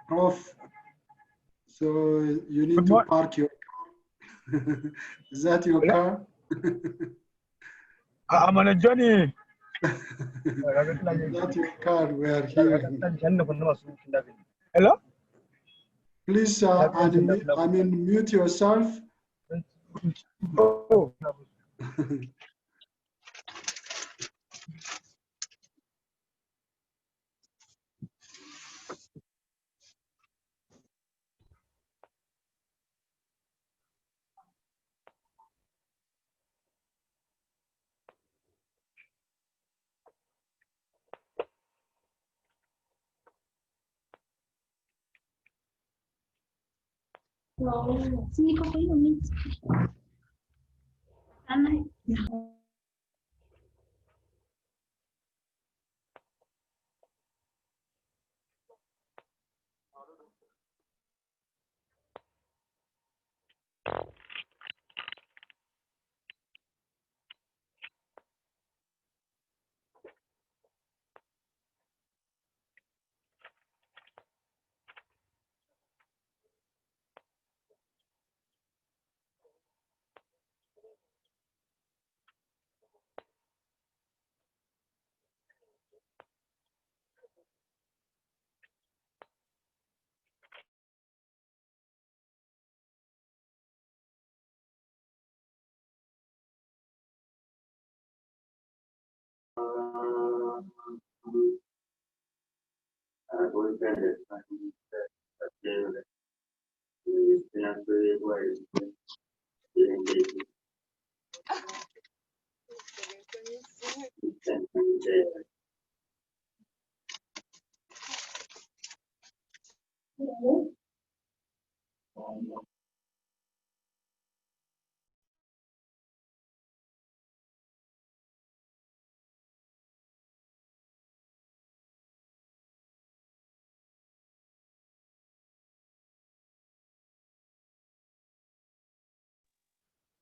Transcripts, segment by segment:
Prof, so you need to park your car. Is that your car? I'm on a journey. Is that your car? We are here. Hello? Please, mute yourself. Oh. Sini ko kayo, Miss. Anay.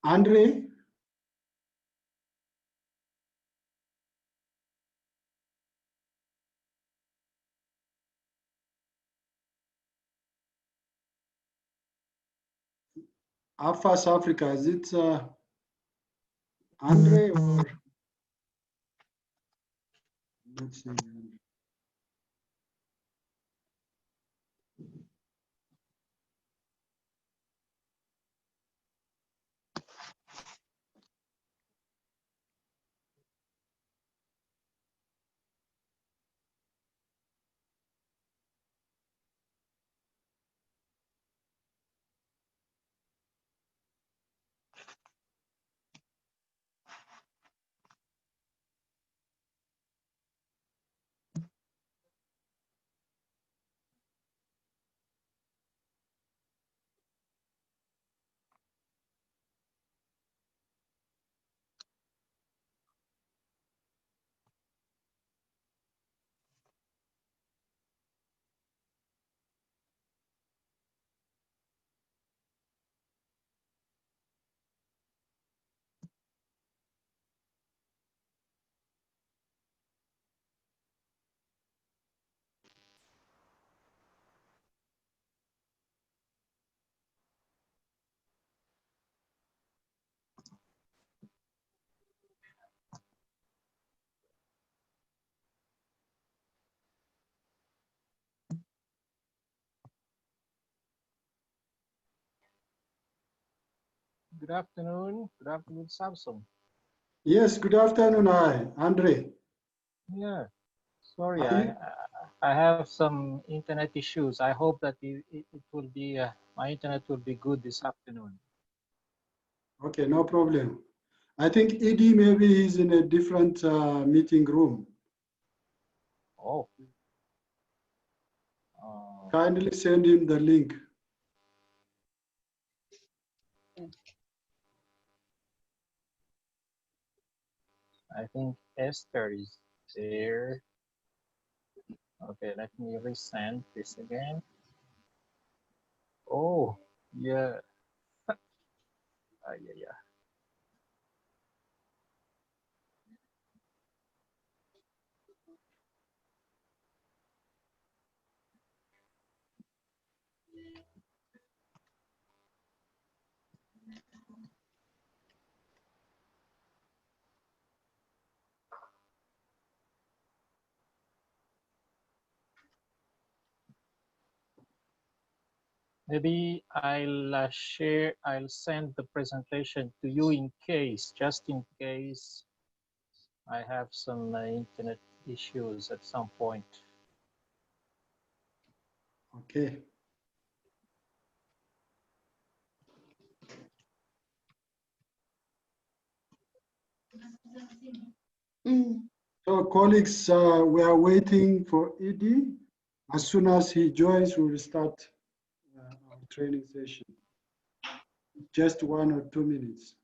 Andre? AFAAS Africa, is it Andre or? Let's see. Good afternoon. Good afternoon, Samsung. Yes, good afternoon, hi, Andre. Yeah, sorry, I have some internet issues. I hope that it will be, my internet will be good this afternoon. Okay, no problem. I think Edie maybe he's in a different meeting room. Oh. Kindly send him the link. I think Esther is there. Okay, let me resend this again. Oh, yeah. Yeah. Maybe I'll send the presentation to you in case, just in case I have some internet issues at some point. Okay. So colleagues, we are waiting for Edie. As soon as he joins, we will start our training session. Just 1 or 2 minutes.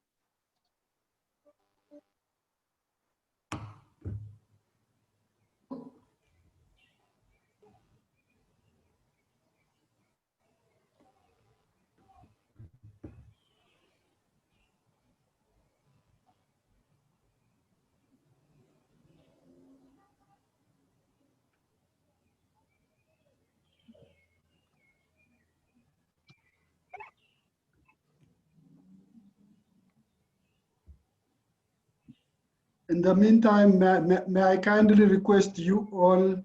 In the meantime, may I kindly request you all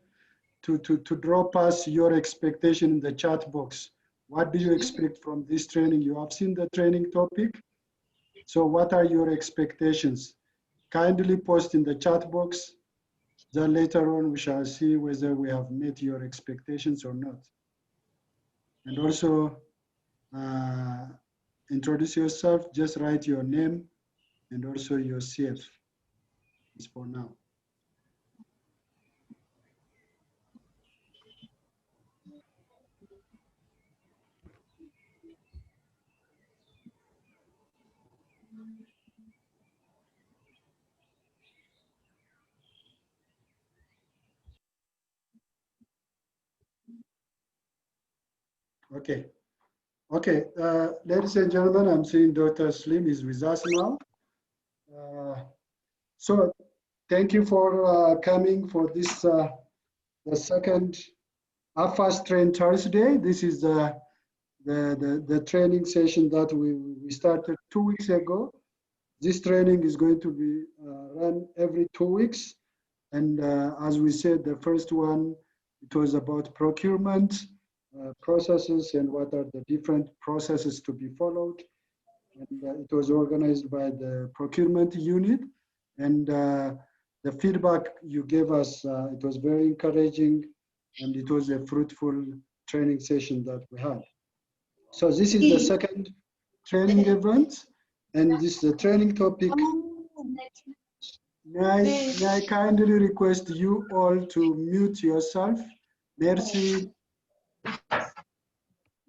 to drop us your expectation in the chat box. What do you expect from this training? You have seen the training topic. So what are your expectations? Kindly post in the chat box. Then later on, we shall see whether we have met your expectations or not. And also, introduce yourself, just write your name and also your CF. It's for now. Okay. Okay, ladies and gentlemen, I'm seeing Dr. Slim is with us now. So thank you for coming for this, the second AFAAS Train Thursday. This is the training session that we started 2 weeks ago. This training is going to be run every 2 weeks. And as we said, the first one, it was about procurement processes and what are the different processes to be followed. And it was organized by the procurement unit. And the feedback you gave us, it was very encouraging, and it was a fruitful training session that we had. So this is the second training event, and this is the training topic. May I kindly request you all to mute yourself? Merci.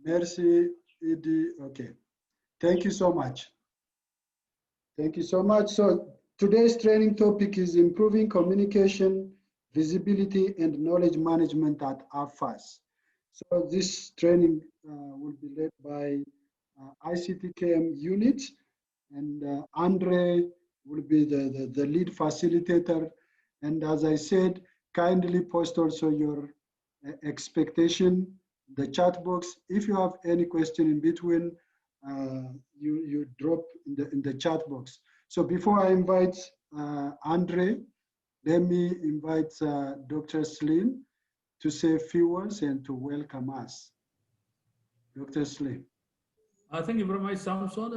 Merci, Edie. Okay. Thank you so much. Thank you so much. So today's training topic is improving communication, visibility, and knowledge management at AFAAS. So this training will be led by ICTKM unit, and Andre will be the lead facilitator. And as I said, kindly post also your expectation, the chat box. If you have any question in between, you drop in the chat box. So before I invite Andre, let me invite Dr. Slim to say a few words and to welcome us. Dr. Slim. Thank you very much, Samson.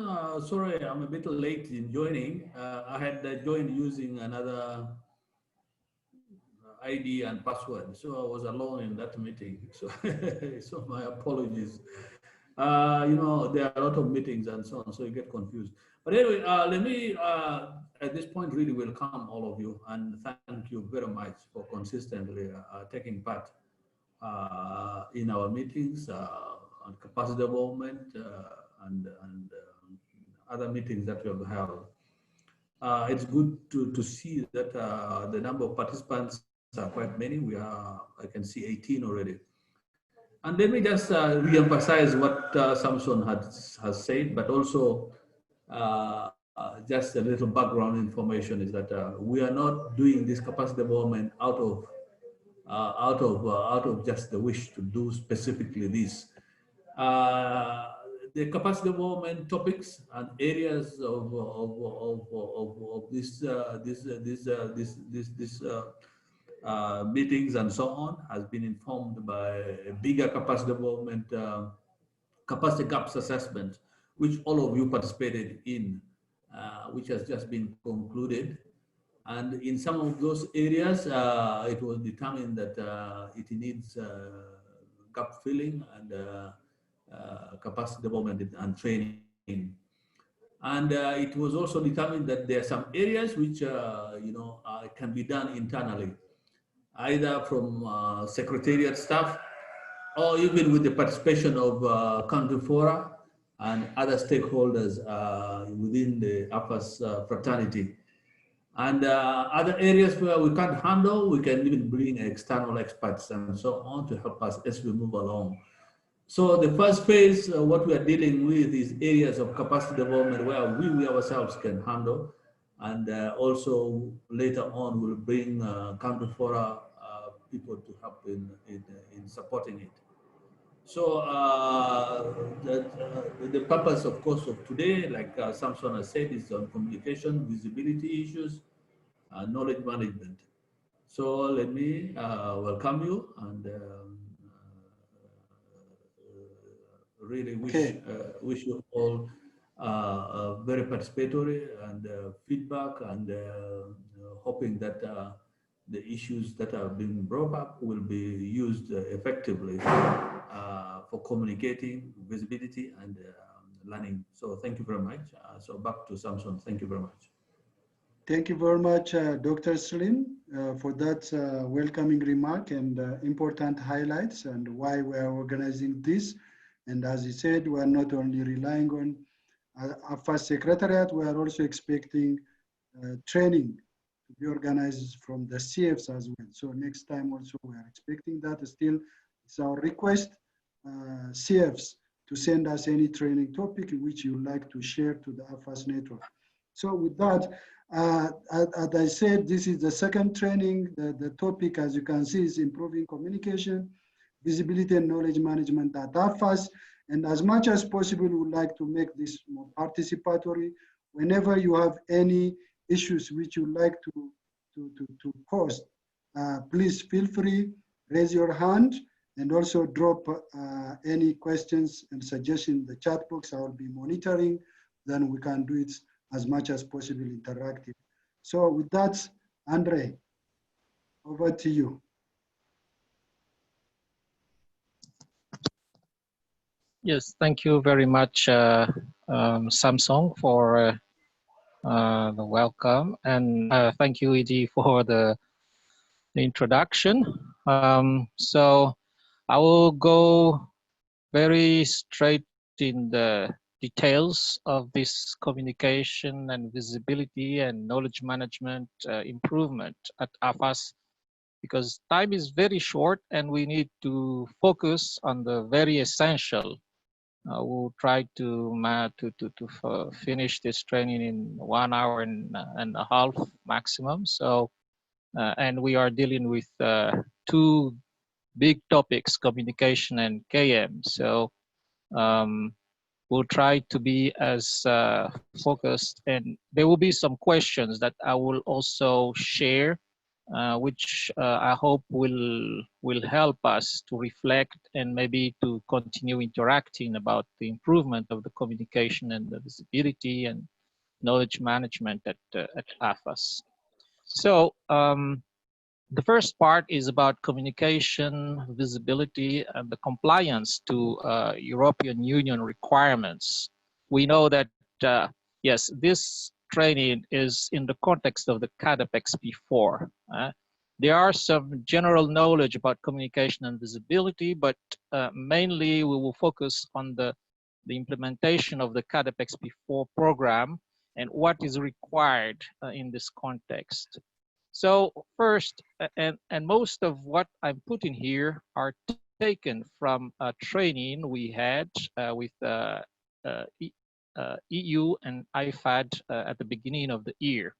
Sorry, I'm a bit late in joining. I had joined using another ID and password, so I was alone in that meeting. So, so my apologies. You know, there are a lot of meetings and so on, so you get confused. But anyway, let me, at this point, really welcome all of you and thank you very much for consistently taking part in our meetings on capacity development and other meetings that we have held. It's good to see that the number of participants are quite many. We are, I can see 18 already. And let me just re-emphasize what Samson has said, but also just a little background information is that we are not doing this capacity development out of just the wish to do specifically this. The capacity development topics and areas of this meetings and so on has been informed by a bigger capacity development capacity gaps assessment, which all of you participated in, which has just been concluded. And in some of those areas, it was determined that it needs gap filling and capacity development and training. And it was also determined that there are some areas which, can be done internally, either from secretariat staff or even with the participation of country fora and other stakeholders within the AFAAS fraternity. And other areas where we can't handle, we can even bring external experts and so on to help us as we move along. So the first phase, what we are dealing with is areas of capacity development where we ourselves can handle. And also later on, we'll bring country fora people to help in supporting it. So the purpose, of course, of today, like Samson has said, is on communication, visibility issues, knowledge management. So let me welcome you and really wish you all very participatory and feedback and hoping that the issues that are being brought up will be used effectively for communicating, visibility, and learning. So thank you very much. So back to Samson. Thank you very much. Thank you very much, Dr. Slim, for that welcoming remark and important highlights and why we are organizing this. And as he said, we are not only relying on AFAAS Secretariat, we are also expecting training to be organized from the CFs as well. So next time also we are expecting that. Still, it's our request, CFs, to send us any training topic which you would like to share to the AFAAS network. So with that, as I said, this is the second training. The topic, as you can see, is improving communication, visibility and knowledge management at AFAAS. And as much as possible, we would like to make this more participatory. Whenever you have any issues which you like to post, please feel free, raise your hand, and also drop any questions and suggestions in the chat box. I will be monitoring, then we can do it as much as possible interactive. So with that, Andre, over to you. Yes, thank you very much, Samsung, for the welcome. And thank you, Edie, for the introduction. So I will go very straight in the details of this communication and visibility and knowledge management improvement at AFAAS, because time is very short and we need to focus on the very essential. We'll try to finish this training in 1 hour and a half maximum. So, and we are dealing with two big topics, communication and KM. So we'll try to be as focused, and there will be some questions that I will also share, which I hope will help us to reflect and maybe to continue interacting about the improvement of the communication and the visibility and knowledge management at AFAAS. So the first part is about communication, visibility, and the compliance to European Union requirements. We know that, yes, this training is in the context of the CADEPEX before. There are some general knowledge about communication and visibility, but mainly we will focus on the implementation of the CADEPEX before program and what is required in this context. So first, and most of what I'm putting here are taken from a training we had with EU and IFAD at the beginning of the year.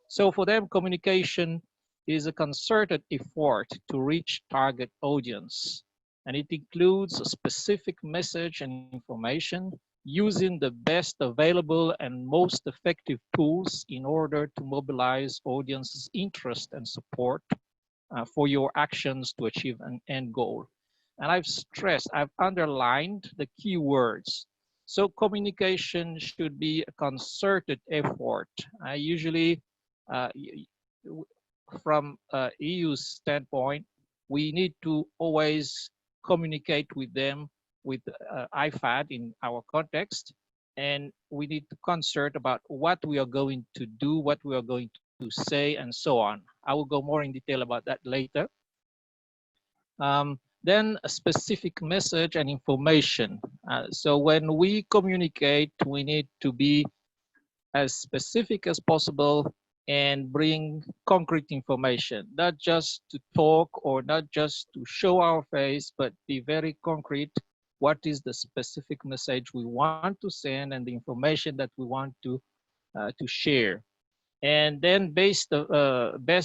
So for them, communication is a concerted effort to reach target audience. And it includes a specific message and information using the best available and most effective tools in order to mobilize audience's interest and support for your actions to achieve an end goal. And I've underlined the key words. So communication should be a concerted effort. Usually, uh, from EU's standpoint, we need to always communicate with them with IFAD in our context, and we need to concert about what we are going to do, what we are going to say, and so on. I will go more in detail about that later. Then a specific message and information. So when we communicate, we need to be as specific as possible and bring concrete information, not just to talk or not just to show our face, but be very concrete. What is the specific message we want to send and the information that we want to share? And then best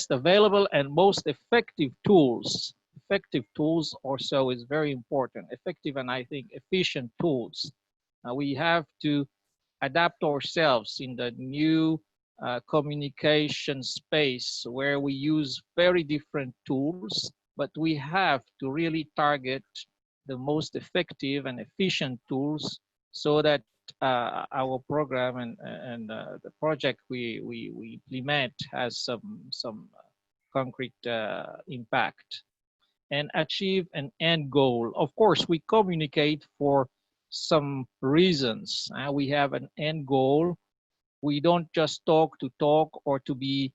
available and most effective tools. Effective tools also is very important. Effective and I think efficient tools. We have to adapt ourselves in the new communication space where we use very different tools, but we have to really target the most effective and efficient tools so that our program and the project we implement has some concrete impact and achieve an end goal. Of course, we communicate for some reasons. We have an end goal. We don't just talk to talk or to be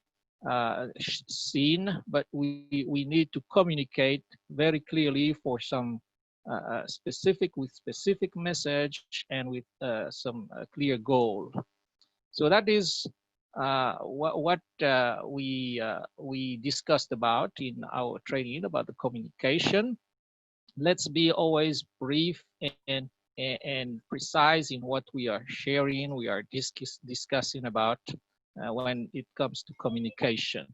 seen, but we need to communicate very clearly for some specific message and with some clear goal. So that is what we discussed about in our training about the communication. Let's be always brief and precise in what we are sharing, we are discussing about when it comes to communication.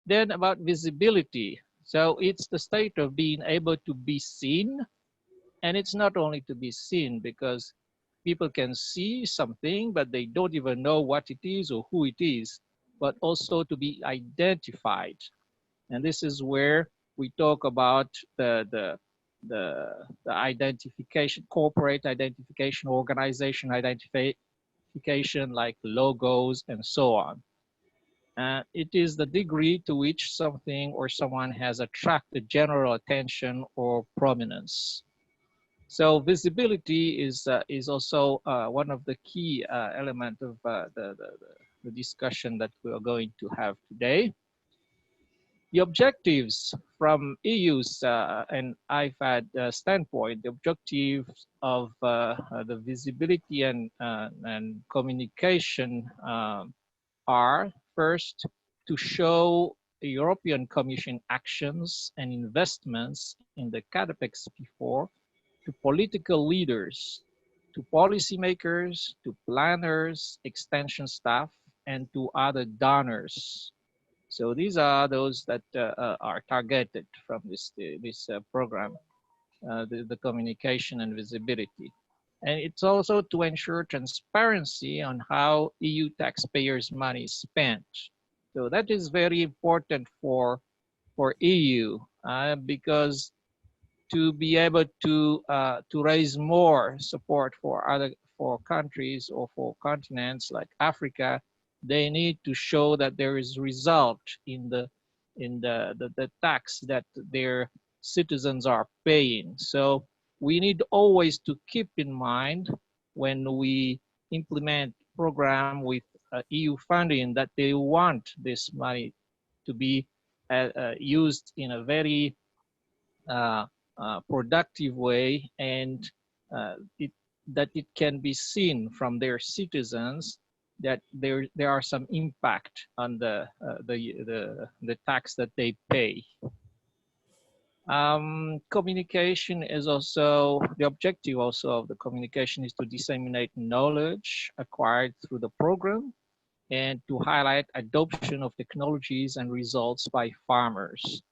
Then about visibility. So it's the state of being able to be seen, and it's not only to be seen because people can see something, but they don't even know what it is or who it is, but also to be identified. And this is where we talk about the identification, corporate identification, organization identification, like logos and so on. It is the degree to which something or someone has attracted general attention or prominence. So visibility is also one of the key element of the discussion that we are going to have today. The objectives from EU's and IFAD standpoint, the objectives of the visibility and communication are first to show the European Commission actions and investments in the CADEPEX P4 to political leaders, to policymakers, to planners, extension staff, and to other donors. So these are those that are targeted from this program, the communication and visibility. And it's also to ensure transparency on how EU taxpayers' money is spent. So that is very important for EU because to be able to raise more support for countries or for continents like Africa, they need to show that there is result in the tax that their citizens are paying. So we need always to keep in mind when we implement program with EU funding that they want this money to be used in a very productive way, and that it can be seen from their citizens that there are some impact on the tax that they pay. Communication is also, the objective also of the communication is to disseminate knowledge acquired through the program and to highlight adoption of technologies and results by farmers.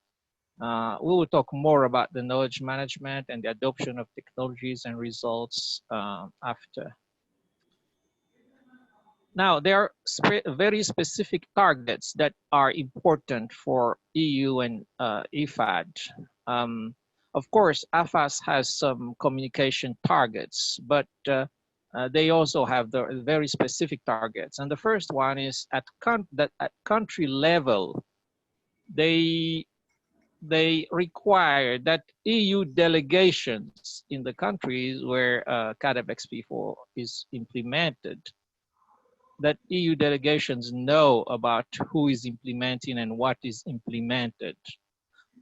We will talk more about the knowledge management and the adoption of technologies and results after. Now, there are very specific targets that are important for EU and IFAD. Of course, AFAAS has some communication targets, but they also have the very specific targets. And the first one is at country level, they require that EU delegations in the countries where CAADP XP4 is implemented, that EU delegations know about who is implementing and what is implemented.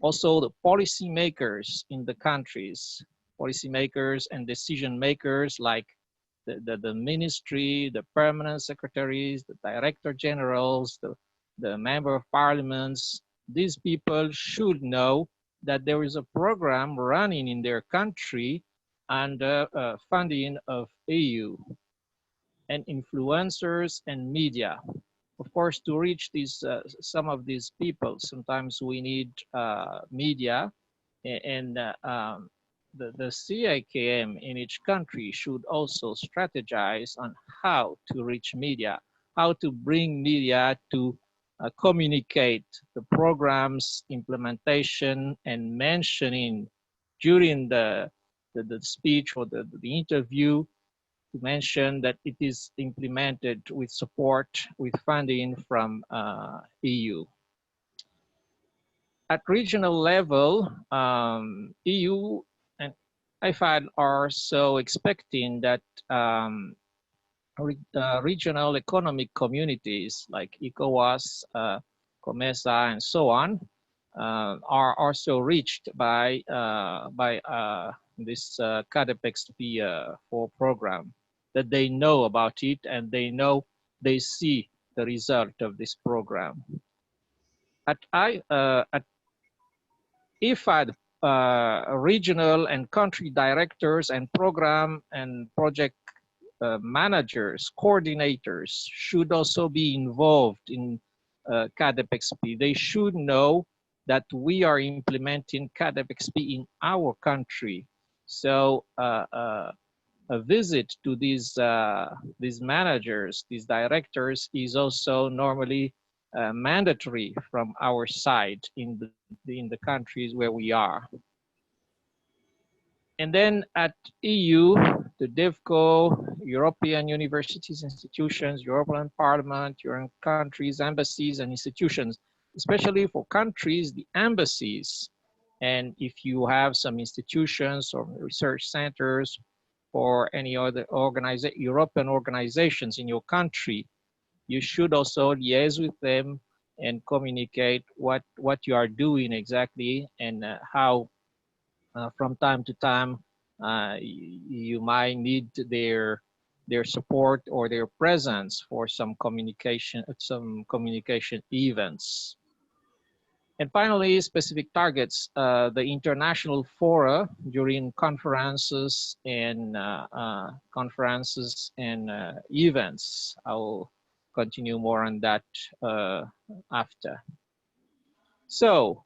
Also, the policymakers in the countries, policymakers and decision makers like the ministry, the permanent secretaries, the director generals, the member of parliaments, these people should know that there is a program running in their country under funding of EU, and influencers and media. Of course, to reach these some of these people, sometimes we need media, and the CIKM in each country should also strategize on how to reach media, how to bring media to communicate the program's implementation and mentioning during the speech or the interview, to mention that it is implemented with support, with funding from EU. At regional level, EU and IFAD are so expecting that regional economic communities like ECOWAS, COMESA, and so on are also reached by this CAADP XP4 program, that they know about it and they see the result of this program. At IFAD, regional and country directors and program and project managers, coordinators should also be involved in CAADP XP. They should know that we are implementing CAADP XP in our country. So a visit to these managers, these directors, is also normally mandatory from our side in the countries where we are. And then at EU, the DEVCO, European universities, institutions, European Parliament, European countries, embassies, and institutions, especially for countries, the embassies. And if you have some institutions or research centers or any other European organizations in your country, you should also liaise with them and communicate what you are doing exactly, and how from time to time you might need their support or their presence for some communication events. And finally, specific targets, the international fora during conferences and events. I will continue more on that after. So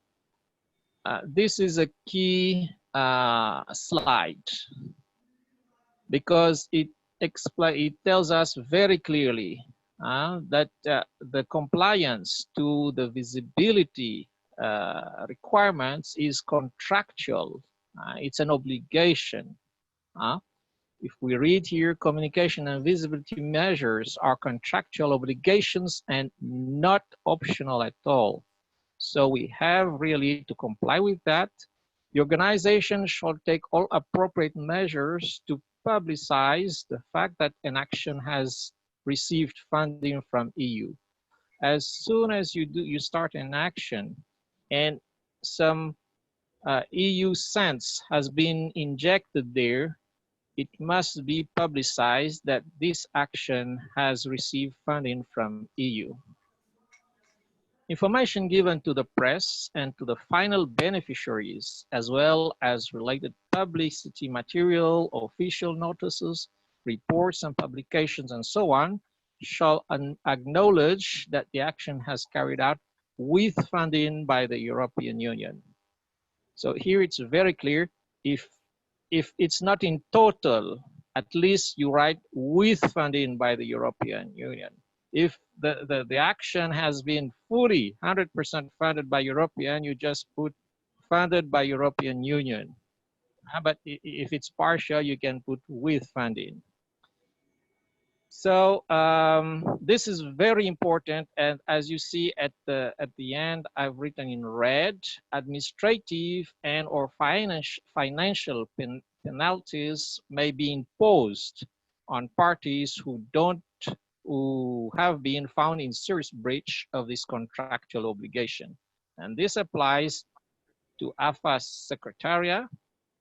this is a key slide, because it tells us very clearly that the compliance to the visibility requirements is contractual. It's an obligation. If we read here, communication and visibility measures are contractual obligations and not optional at all. So we have really to comply with that. The organization shall take all appropriate measures to publicize the fact that an action has received funding from EU. As soon as you start an action and some EU cents has been injected there, it must be publicized that this action has received funding from EU. Information given to the press and to the final beneficiaries, as well as related publicity material, official notices, reports and publications, and so on, shall acknowledge that the action has carried out with funding by the European Union. So here it's very clear, if it's not in total, at least you write with funding by the European Union. If the action has been fully 100% funded by European, you just put funded by European Union. But if it's partial, you can put with funding. So this is very important, and as you see at the end, I've written in red: administrative and or financial penalties may be imposed on parties who have been found in serious breach of this contractual obligation, and this applies to AFAAS Secretariat,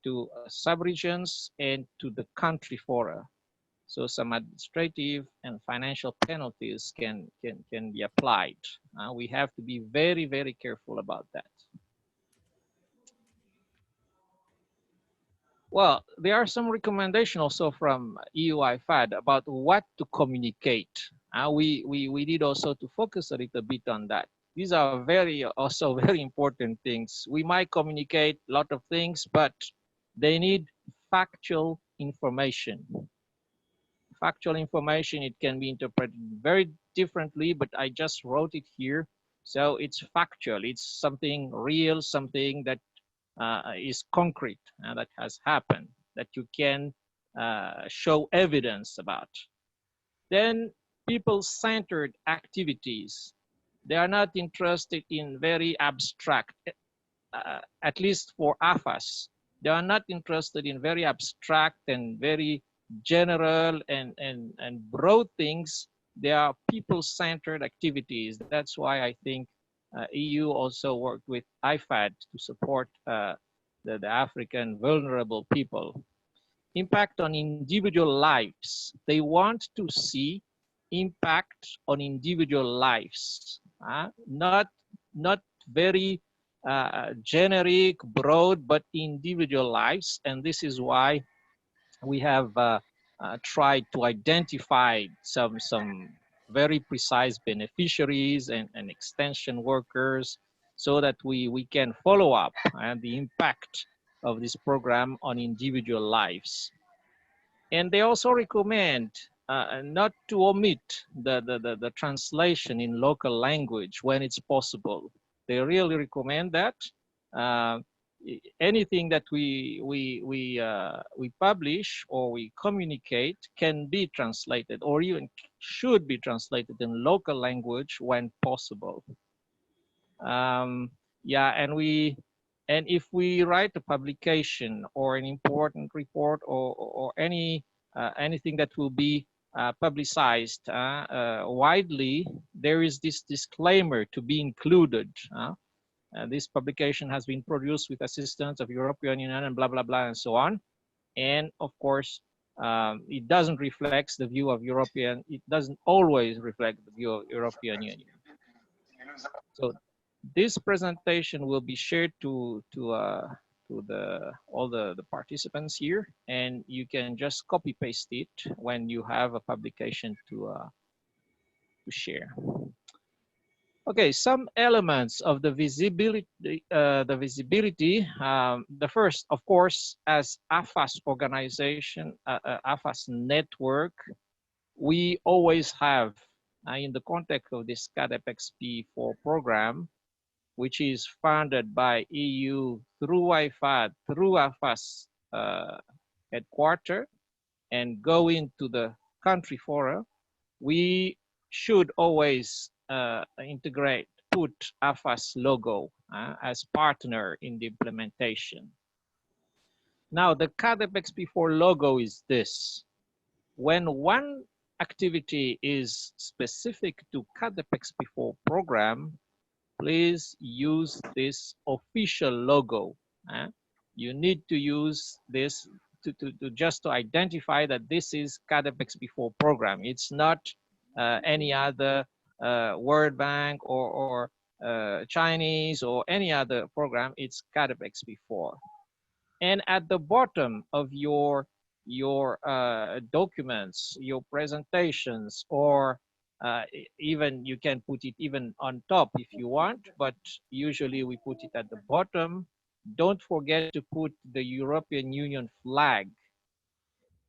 to subregions, and to the country fora. So some administrative and financial penalties can be applied. We have to be very, very careful about that. Well, there are some recommendations also from EU AFAAS about what to communicate. We need also to focus a little bit on that. These are also very important things. We might communicate a lot of things, but they need factual information. Factual information, it can be interpreted very differently, but I just wrote it here. So it's factual, it's something real, something that is concrete, that has happened, that you can show evidence about. Then people-centered activities. They are not interested in very abstract, at least for AFAAS. They are not interested in very abstract and very general and broad things. They are people-centered activities. That's why I think EU also worked with AFAAS to support the African vulnerable people. Impact on individual lives. They want to see impact on individual lives, not very generic, broad, but individual lives. And this is why we have tried to identify some very precise beneficiaries and extension workers, so that we can follow up the impact of this program on individual lives. And they also recommend not to omit the translation in local language when it's possible. They really recommend that. Anything that we publish or we communicate can be translated, or even should be translated in local language when possible. Yeah, and if we write a publication or an important report or anything that will be publicized widely, there is this disclaimer to be included. This publication has been produced with assistance of European Union and blah, blah, blah, and so on. And of course, it doesn't reflect the view of European, it doesn't always reflect the view of European Union. So this presentation will be shared to all the participants here, and you can just copy paste it when you have a publication to share. Okay, some elements of the visibility. The first, of course, as AFAAS organization, AFAAS network, we always have, in the context of this CADEP-XP4 program, which is funded by EU through AFAAS, through AFAAS headquarters, and go into the country fora, we should always integrate, put AFAAS logo as partner in the implementation. Now, the CADEP-XP4 logo is this. When one activity is specific to CADEP-XP4 program, please use this official logo. You need to use this to just to identify that this is CADEP-XP4 program. It's not any other World Bank or Chinese or any other program. It's CADEP-XP4. And at the bottom of your documents, your presentations, or even you can put it even on top if you want, but usually we put it at the bottom. Don't forget to put the European Union flag.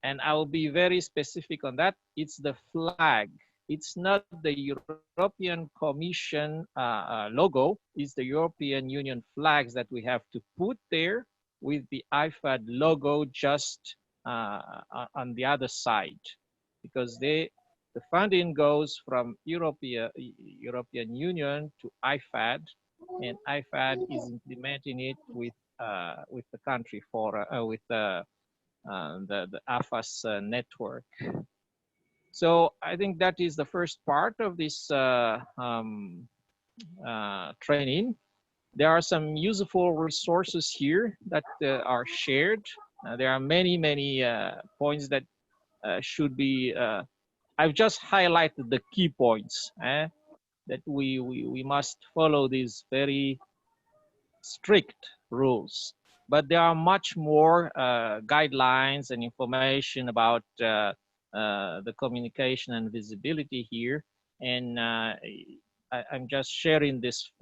And I will be very specific on that. It's the flag. it's not the European Commission logo, it's the European Union flags that we have to put there with the AFAD logo just on the other side, because the funding goes from European Union to AFAD, and AFAD is implementing it with the country for with the AFAAS network. So I think that is the first part of this training. There are some useful resources here that are shared. There are many points that should be. I've just highlighted the key points that we must follow these very strict rules. But there are much more guidelines and information about the communication and visibility here. And I'm just sharing this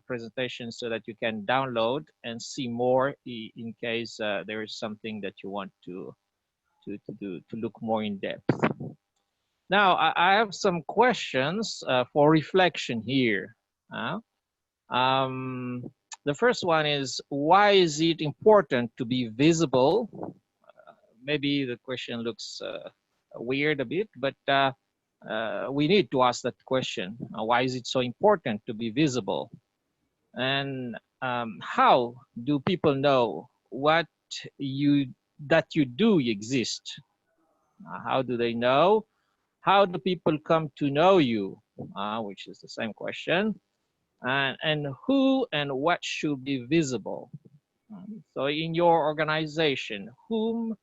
presentation so that you can download and see more in case there is something that you want to look more in depth. Now, I have some questions for reflection here. The first one is, why is it important to be visible? Maybe the question looks weird a bit, but we need to ask that question. Why is it so important to be visible? And how do people know that you do exist? How do they know? How do people come to know you? Which is the same question. And who and what should be visible? So in your organization, whom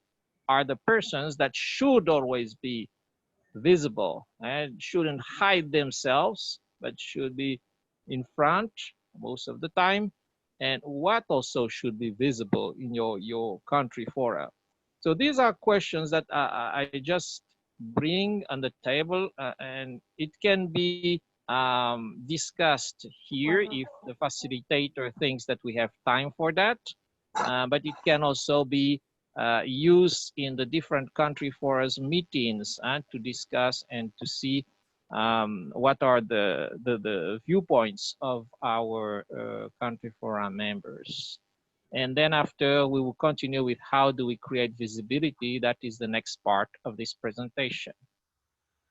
are the persons that should always be visible and shouldn't hide themselves, but should be in front most of the time? And what also should be visible in your country fora? So these are questions that I just bring on the table, and it can be discussed here if the facilitator thinks that we have time for that. But it can also be used in the different country forums meetings to discuss and to see what are the viewpoints of our country forum members. And then after, we will continue with how do we create visibility. That is the next part of this presentation.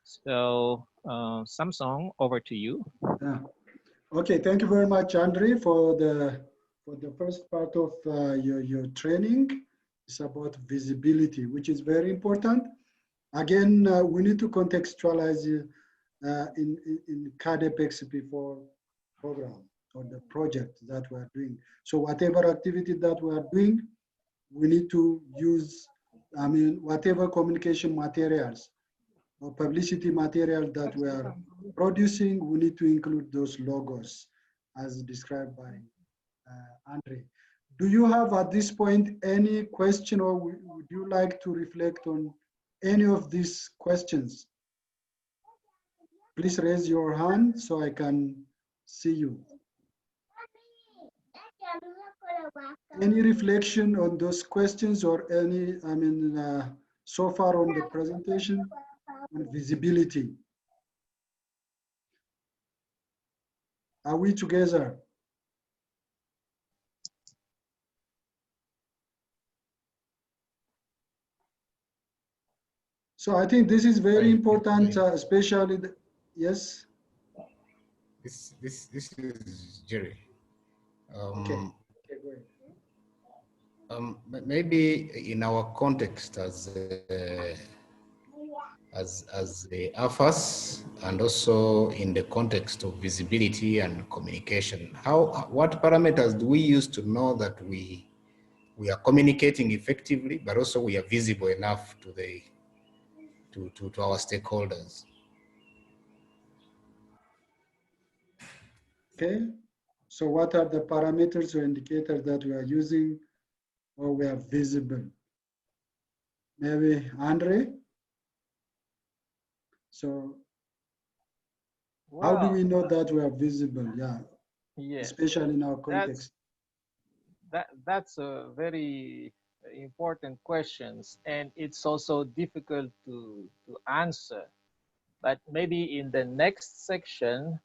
So Samsung, over to you. Yeah. Okay, thank you very much, Andre, for the first part of your training. It's about visibility, which is very important. Again, we need to contextualize in CADEP XP4 program or the project that we are doing. So whatever activity that we are doing, we need to use, whatever communication materials or publicity material that we are producing, we need to include those logos as described by Andre. Do you have at this point any question, or would you like to reflect on any of these questions? Please raise your hand so I can see you. Any reflection on those questions or any, so far on the presentation on visibility? Are we together? So I think this is very important, especially, yes? This is Jerry. Okay, go ahead. Maybe in our context as the AFAAS, and also in the context of visibility and communication, what parameters do we use to know that we are communicating effectively, but also we are visible enough to our stakeholders? Okay, so what are the parameters or indicators that we are using or we are visible? Maybe Andre? So how do we know that we are visible? Yeah, yes, especially in our context. That's a very important question, and it's also difficult to answer. But maybe in the next section,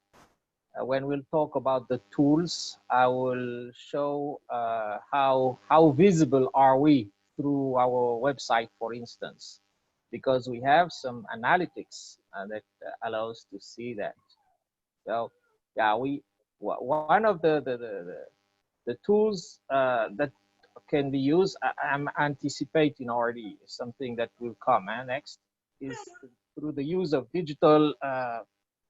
when we'll talk about the tools, I will show how visible are we through our website, for instance, because we have some analytics that allows to see that. So yeah, one of the tools that can be used, I'm anticipating already something that will come next, is through the use of digital.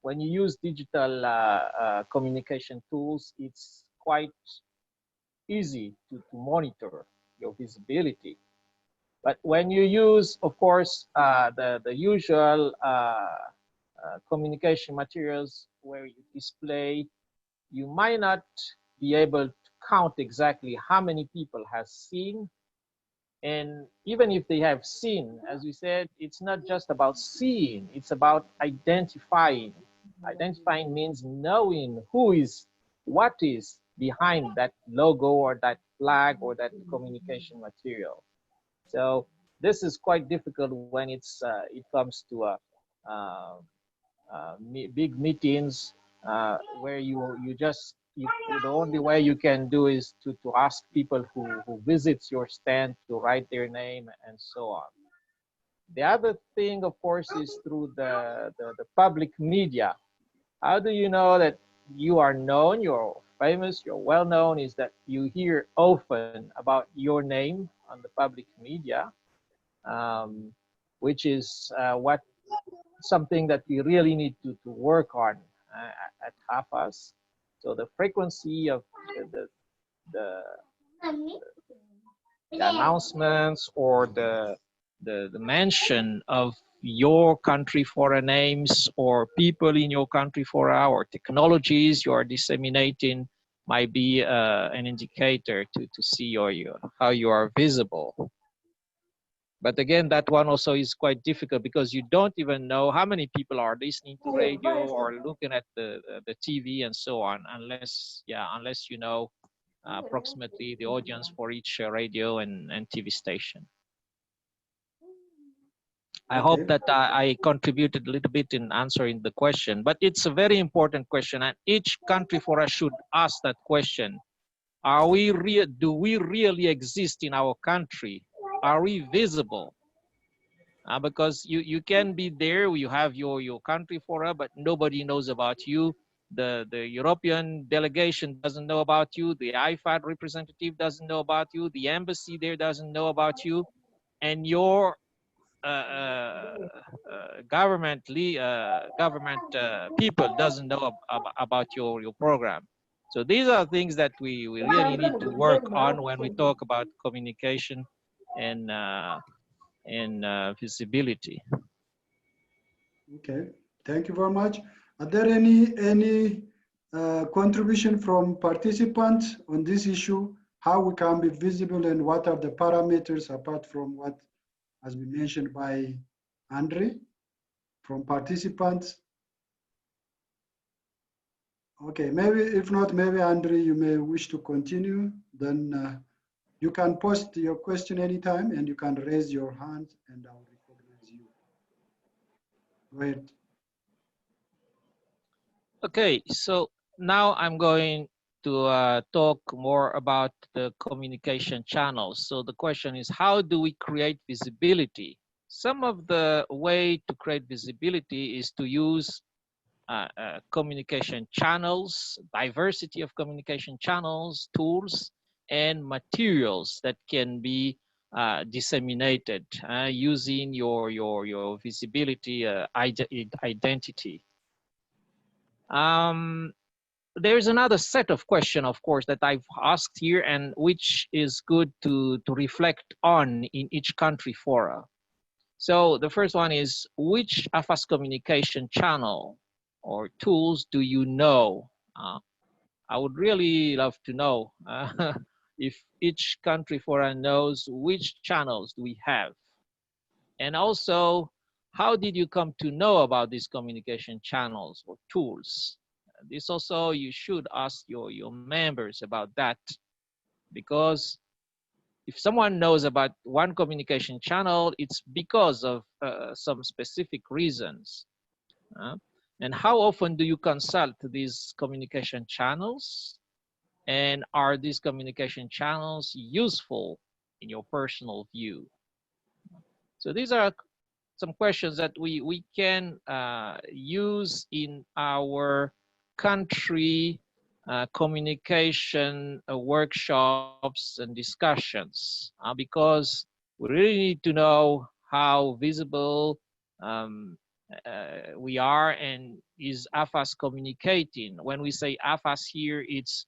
When you use digital communication tools, it's quite easy to monitor your visibility. But when you use, of course, the usual communication materials where you display, you might not be able to count exactly how many people has seen. And even if they have seen, as we said, it's not just about seeing, it's about identifying. Identifying means knowing what is behind that logo or that flag or that communication material. So this is quite difficult when it comes to uh, big meetings where the only way you can do is to ask people who visits your stand to write their name and so on. The other thing, of course, is through the public media. How do you know that you are known, you're famous, you're well known, is that you hear often about your name on the public media, um, which is what something that we really need to work on at AFAAS. So the frequency of the, the, the announcements or the mention of your country foreign names or people in your country for our technologies you are disseminating might be an indicator to see how you are visible. But again, that one also is quite difficult because you don't even know how many people are listening to radio or looking at the TV and so on, unless you know approximately the audience for each radio and TV station. I hope that I contributed a little bit in answering the question, but it's a very important question, and each country for us should ask that question. Do we really exist in our country? Are we visible? Because you can be there, you have your country forum, but nobody knows about you. The European delegation doesn't know about you. The AFAAS representative doesn't know about you. The embassy there doesn't know about you. And your government people doesn't know about your program. So these are things that we really need to work on when we talk about communication and visibility. Okay, thank you very much. Are there any contribution from participants on this issue? How we can be visible and what are the parameters apart from what has been mentioned by Andre from participants? Okay, maybe if not, maybe Andre, you may wish to continue. Then you can post your question anytime and you can raise your hand and I'll recognize you. Go ahead. Okay, so now I'm going to talk more about the communication channels. So the question is, how do we create visibility? Some of the way to create visibility is to use communication channels, diversity of communication channels, tools, and materials that can be disseminated using your visibility identity. There's another set of questions, of course, that I've asked here and which is good to reflect on in each country fora. So the first one is, which AFAAS communication channel or tools do you know? I would really love to know if each country fora knows which channels do we have. And also, how did you come to know about these communication channels or tools? This also, you should ask your members about that, because if someone knows about one communication channel, it's because of some specific reasons. And how often do you consult these communication channels? And are these communication channels useful in your personal view? So these are some questions that we can use in our country communication workshops and discussions because we really need to know how visible um, we are, and is AFAAS communicating. When we say AFAAS here, is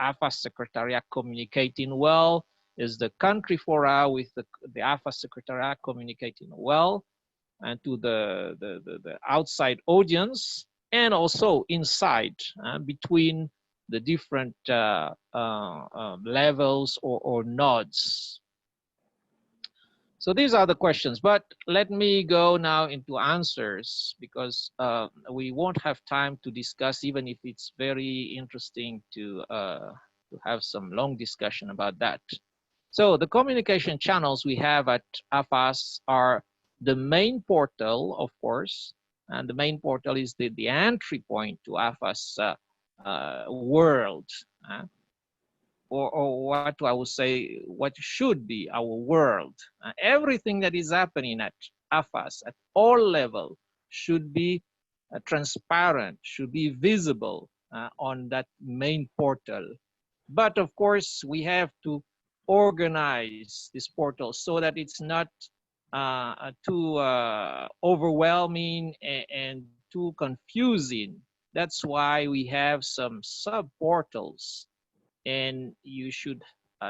AFAAS Secretariat communicating well? Is the country fora with the AFAAS Secretariat communicating well and to the outside audience, and also inside between the different levels or nodes? So these are the questions, but let me go now into answers because we won't have time to discuss, even if it's very interesting to have some long discussion about that. So the communication channels we have at AFAAS are the main portal, of course, and the main portal is the entry point to AFAAS world. Or what I would say, what should be our world. Everything that is happening at AFAAS at all levels should be transparent, should be visible on that main portal. But of course, we have to organize this portal so that it's not too overwhelming and too confusing. That's why we have some sub-portals, and you should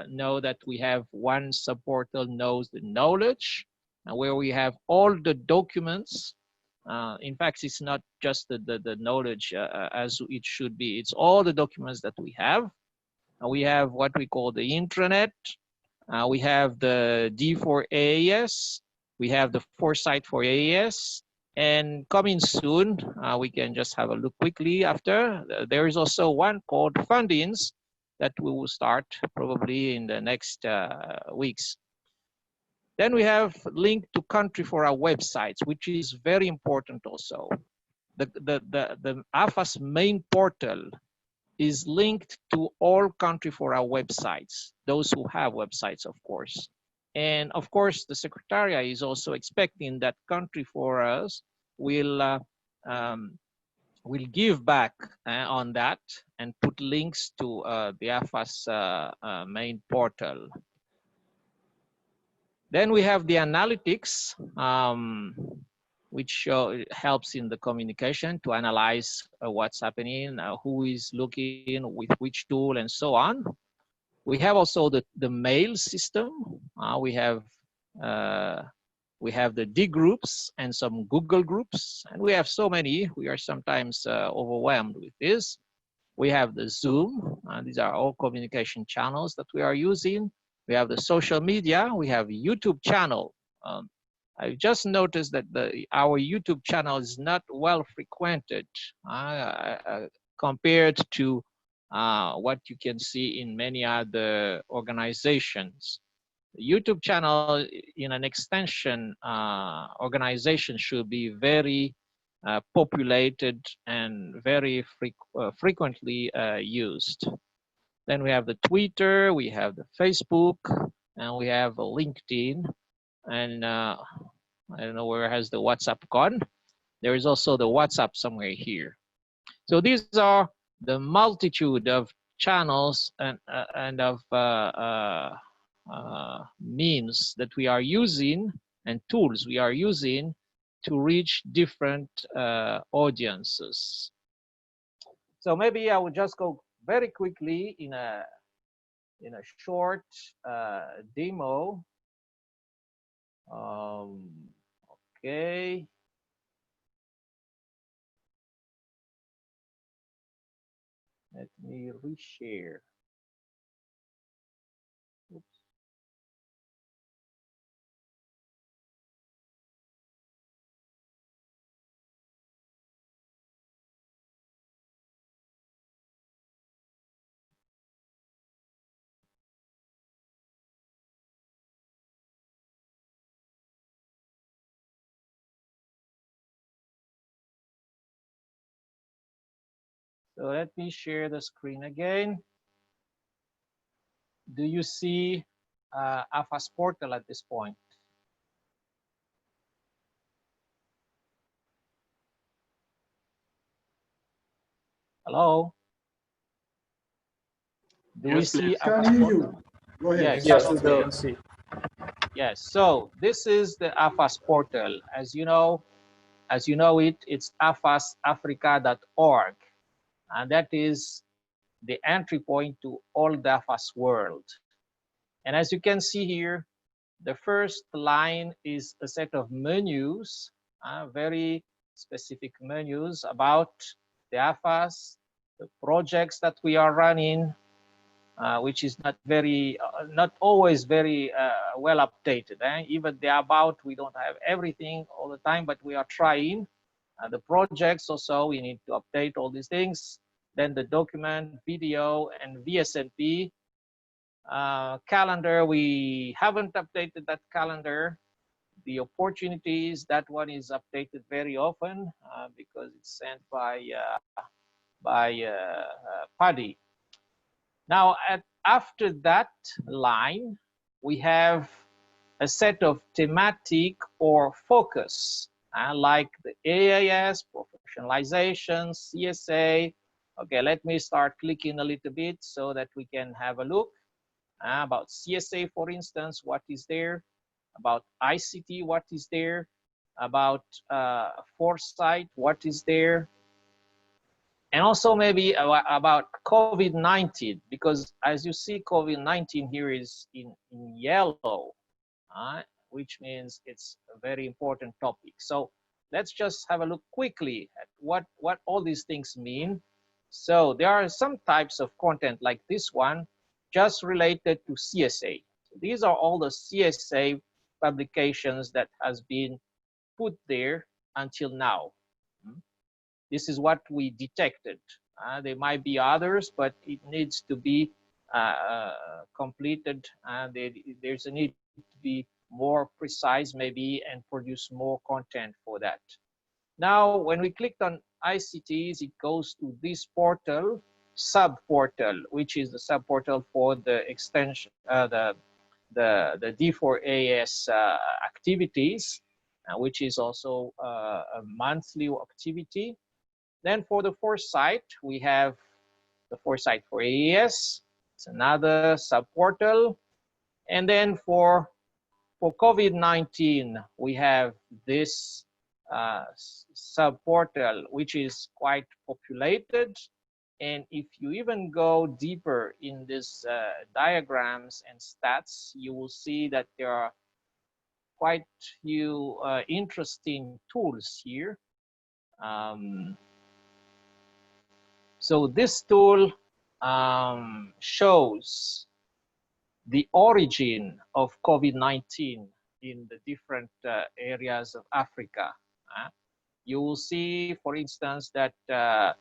know that we have one subportal knows the knowledge, where we have all the documents. In fact, it's not just the knowledge as it should be. It's all the documents that we have. We have what we call the intranet. We have the D for AAS. We have the foresight for AAS. And coming soon, we can just have a look quickly after. There is also one called fundings that we will start probably in the next weeks. Then we have link to country for our websites, which is very important also. The AFAAS main portal is linked to all country for our websites, those who have websites, of course. And of course, the Secretariat is also expecting that country for us will give back on that and put links to the AFAAS main portal. Then we have the analytics, which helps in the communication to analyze what's happening, who is looking with which tool, and so on. We have also the mail system. We have the D groups and some Google groups, and we have so many. We are sometimes overwhelmed with this. We have the Zoom. These are all communication channels that we are using. We have the social media. We have YouTube channel. I just noticed that our YouTube channel is not well frequented compared to what you can see in many other organizations. The YouTube channel in an extension organization should be very populated and very frequently used. Then we have the Twitter, we have the Facebook, and we have LinkedIn. And I don't know where has the WhatsApp gone. There is also the WhatsApp somewhere here. So these are the multitude of channels and of means that we are using and tools we are using to reach different audiences. So maybe I will just go very quickly in a short demo. Okay. Let me reshare. Oops. So let me share the screen again. Do you see AFAAS portal at this point? Hello? Do we Yes, see please. Can AFAAS hear portal? you. Go ahead. Yes, Yes, so we can see. yes, so this is the AFAAS portal. As you know it, it's afaasafrica.org, and that is the entry point to all the AFAAS world. And as you can see here, the first line is a set of menus, very specific menus about the AFAAS, the projects that we are running, which is not always very well updated. Even the about, we don't have everything all the time, but we are trying. The projects also, we need to update all these things. Then the document, video, and VSNP. Calendar, we haven't updated that calendar. The opportunities, that one is updated very often because it's sent by Paddy. Now, after that line, we have a set of thematic or focus, like the AAS, professionalization, CSA. Okay, let me start clicking a little bit so that we can have a look. About CSA, for instance, what is there? About ICT, what is there? About foresight, what is there? And also maybe about COVID-19, because as you see, COVID-19 here is in yellow, which means it's a very important topic. So let's just have a look quickly at what all these things mean. So there are some types of content like this one, just related to CSA. So these are all the CSA publications that has been put there until now. This is what we detected. There might be others, but it needs to be completed. There's a need to be more precise maybe and produce more content for that. Now, when we clicked on ICTs, it goes to this portal, sub-portal, which is the sub-portal for the extension, the D4AS activities, which is also a monthly activity. Then for the foresight, we have the foresight for AES. It's another sub-portal. And then for COVID-19, we have this sub-portal, which is quite populated. And if you even go deeper in these diagrams and stats, you will see that there are quite few interesting tools here. So this tool shows the origin of COVID-19 in the different areas of Africa. You will see, for instance, that the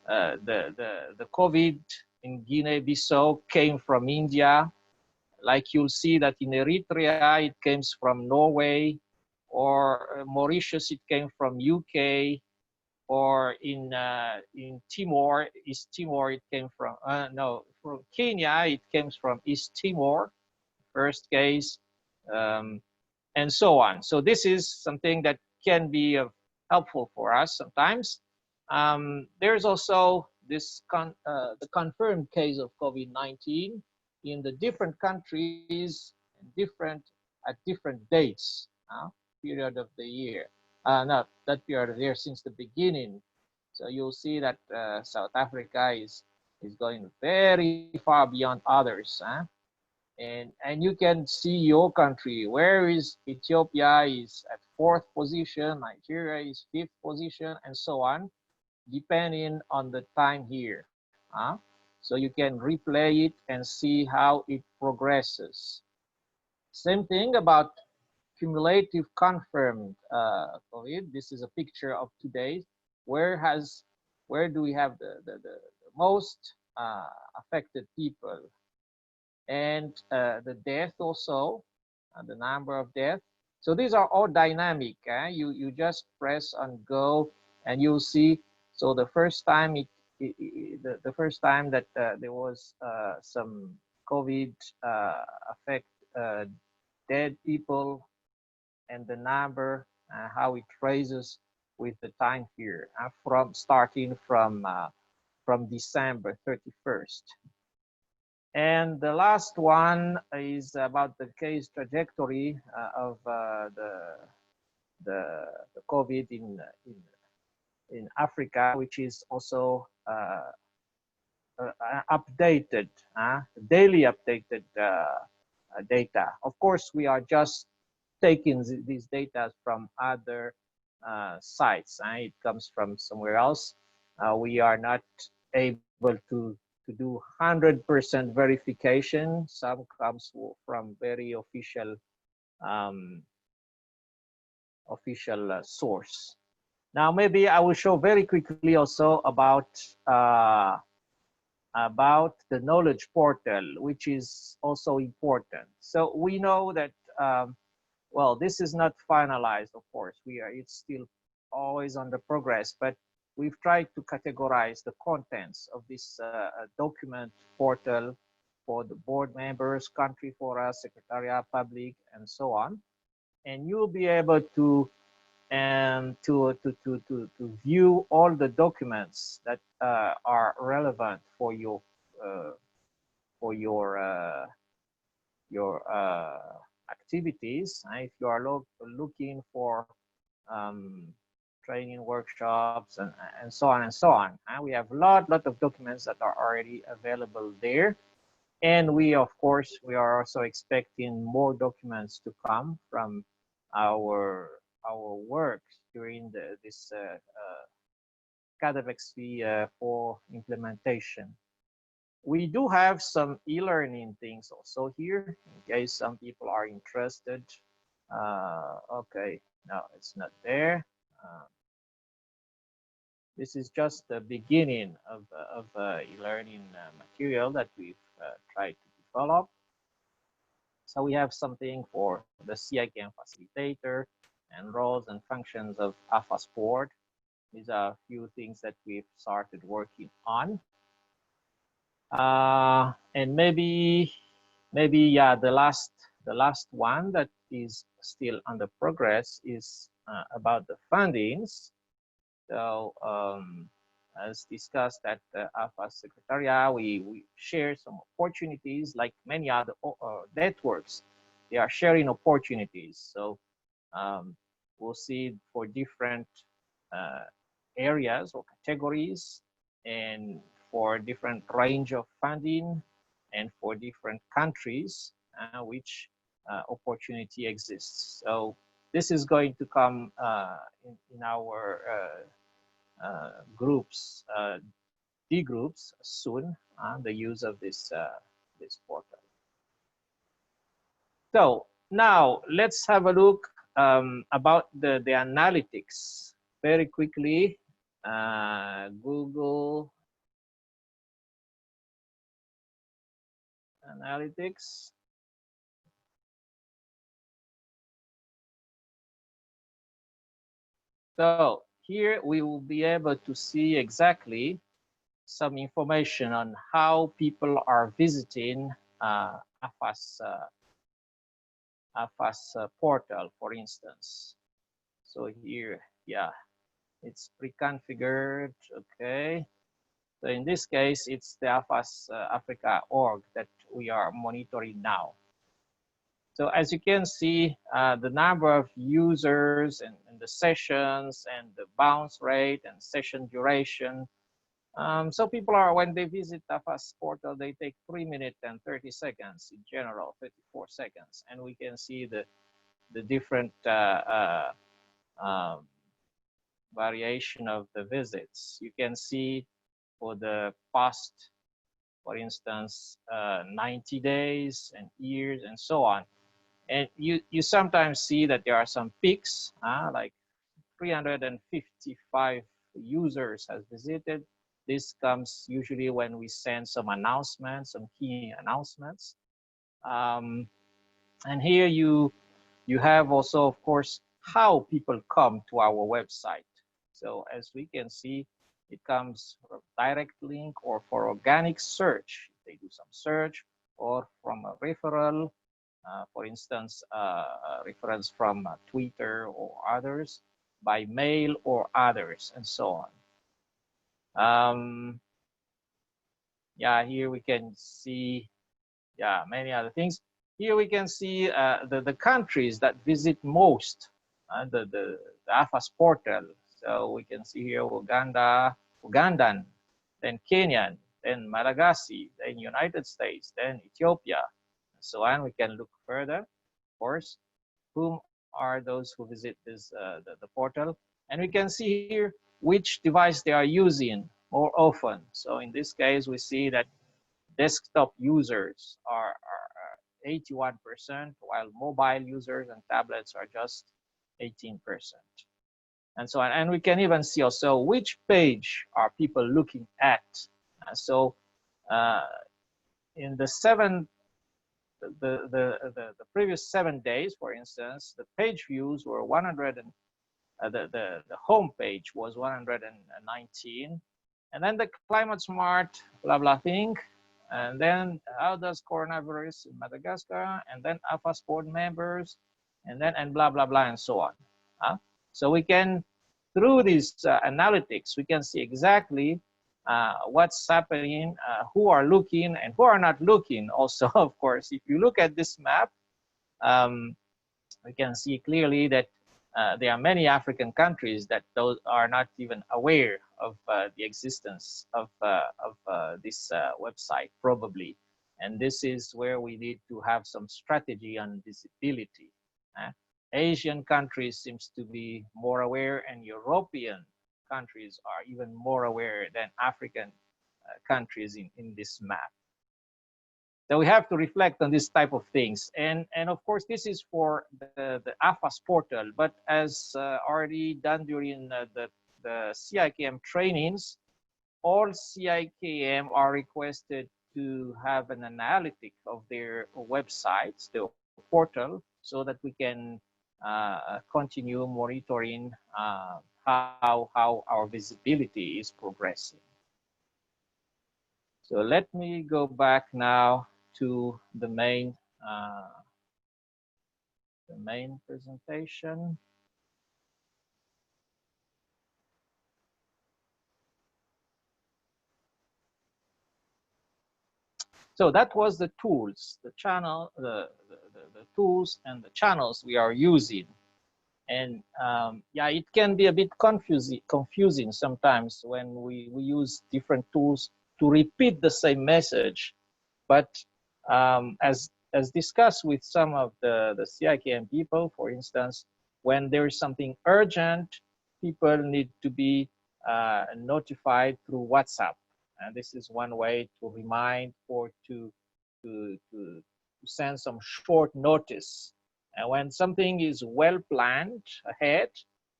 COVID in Guinea-Bissau came from India. Like you'll see that in Eritrea, it comes from Norway, or Mauritius, it came from UK, or in Timor, East Timor, it came from, from Kenya, it comes from East Timor, first case, and so on. So this is something that can be helpful for us sometimes. There's also this the confirmed case of COVID-19 in the different countries, at different dates, period of the year. Not that period of the year, since the beginning. So you'll see that South Africa is going very far beyond others. And you can see your country. Where is Ethiopia is at 4th position, Nigeria is 5th position, and so on, depending on the time here. So you can replay it and see how it progresses. Same thing about cumulative confirmed COVID. This is a picture of today. Where do we have the most affected people? And the death also, the number of deaths. So these are all dynamic. You just press on go and you'll see. So the first time the first time that there was some COVID affect dead people, and the number, how it raises with the time here, from starting from December 31st. And the last one is about the case trajectory of the COVID in Africa, which is also updated, daily updated data. Of course, we are just taking these data from other sites. It comes from somewhere else. We are not able to do 100% verification. Some comes from very official source. Now, maybe I will show very quickly also about the knowledge portal, which is also important. So we know that, well, this is not finalized, of course. It's still always under progress, but we've tried to categorize the contents of this document portal for the board members, country fora, secretariat, public, and so on. And you'll be able to view all the documents that are relevant for your activities. If you are looking for training workshops and so on and so on, we have a lot of documents that are already available there. And we, of course, we are also expecting more documents to come from our work during this CADEVEX 4 implementation. We do have some e-learning things also here, in case some people are interested. Okay, no, it's not there. This is just the beginning of e-learning material that we've tried to develop. So we have something for the CIKM facilitator and roles and functions of AFAAS board. These are a few things that we've started working on. And maybe yeah, the last one that is still under progress is about the fundings. So as discussed at the AFAAS Secretariat, we share some opportunities like many other networks. They are sharing opportunities. So we'll see for different areas or categories, and for different range of funding, and for different countries, which opportunity exists. So this is going to come in our groups, D groups soon, the use of this portal. So now let's have a look about the analytics very quickly. Google Analytics. So here we will be able to see exactly some information on how people are visiting AFAAS portal, for instance. So here, yeah, it's pre-configured, okay. So in this case, it's the AFAAS Africa org that we are monitoring now. So as you can see, the number of users and the sessions and the bounce rate and session duration. So people are, when they visit AFAAS portal, they take 3 minutes and 30 seconds in general, 34 seconds. And we can see the different variation of the visits. You can see for the past, for instance, 90 days and years and so on. And you sometimes see that there are some peaks, like 355 users has visited. This comes usually when we send some announcements, some key announcements. And here you have also, of course, how people come to our website. So as we can see, it comes from direct link or for organic search. They do some search or from a referral, for instance, reference from Twitter or others, by mail or others, and so on. Yeah, here we can see, yeah, many other things. Here we can see the countries that visit most the AFAAS portal. So we can see here Ugandan, then Kenyan, then Malagasy, then United States, then Ethiopia, and so on. We can look further, of course, whom are those who visit this the portal, and we can see here which device they are using more often. So in this case, we see that desktop users are 81%, while mobile users and tablets are just 18%, and so on. And we can even see also which page are people looking at. So in the previous 7 days, for instance, the page views were 100 and the home page was 119, and then the climate smart blah blah thing, and then how does coronavirus in Madagascar, and then AFAAS board members, and then and blah blah blah and so on. So we can, through these analytics, we can see exactly what's happening, who are looking and who are not looking. Also, of course, if you look at this map, we can see clearly that there are many African countries that those are not even aware of the existence of this website, probably. And this is where we need to have some strategy on visibility. Asian countries seems to be more aware, and European countries are even more aware than African countries in this map. So we have to reflect on this type of things. And of course, this is for the AFAAS portal, but as already done during the CIKM trainings, all CIKM are requested to have an analytic of their websites, the portal, so that we can continue monitoring how our visibility is progressing. So let me go back now to the main presentation. So that was the tools, the channel, the tools and the channels we are using. And yeah, it can be a bit confusing sometimes when we use different tools to repeat the same message. But as discussed with some of the CIKM people, for instance, when there is something urgent, people need to be notified through WhatsApp. And this is one way to remind or to send some short notice. And when something is well planned ahead,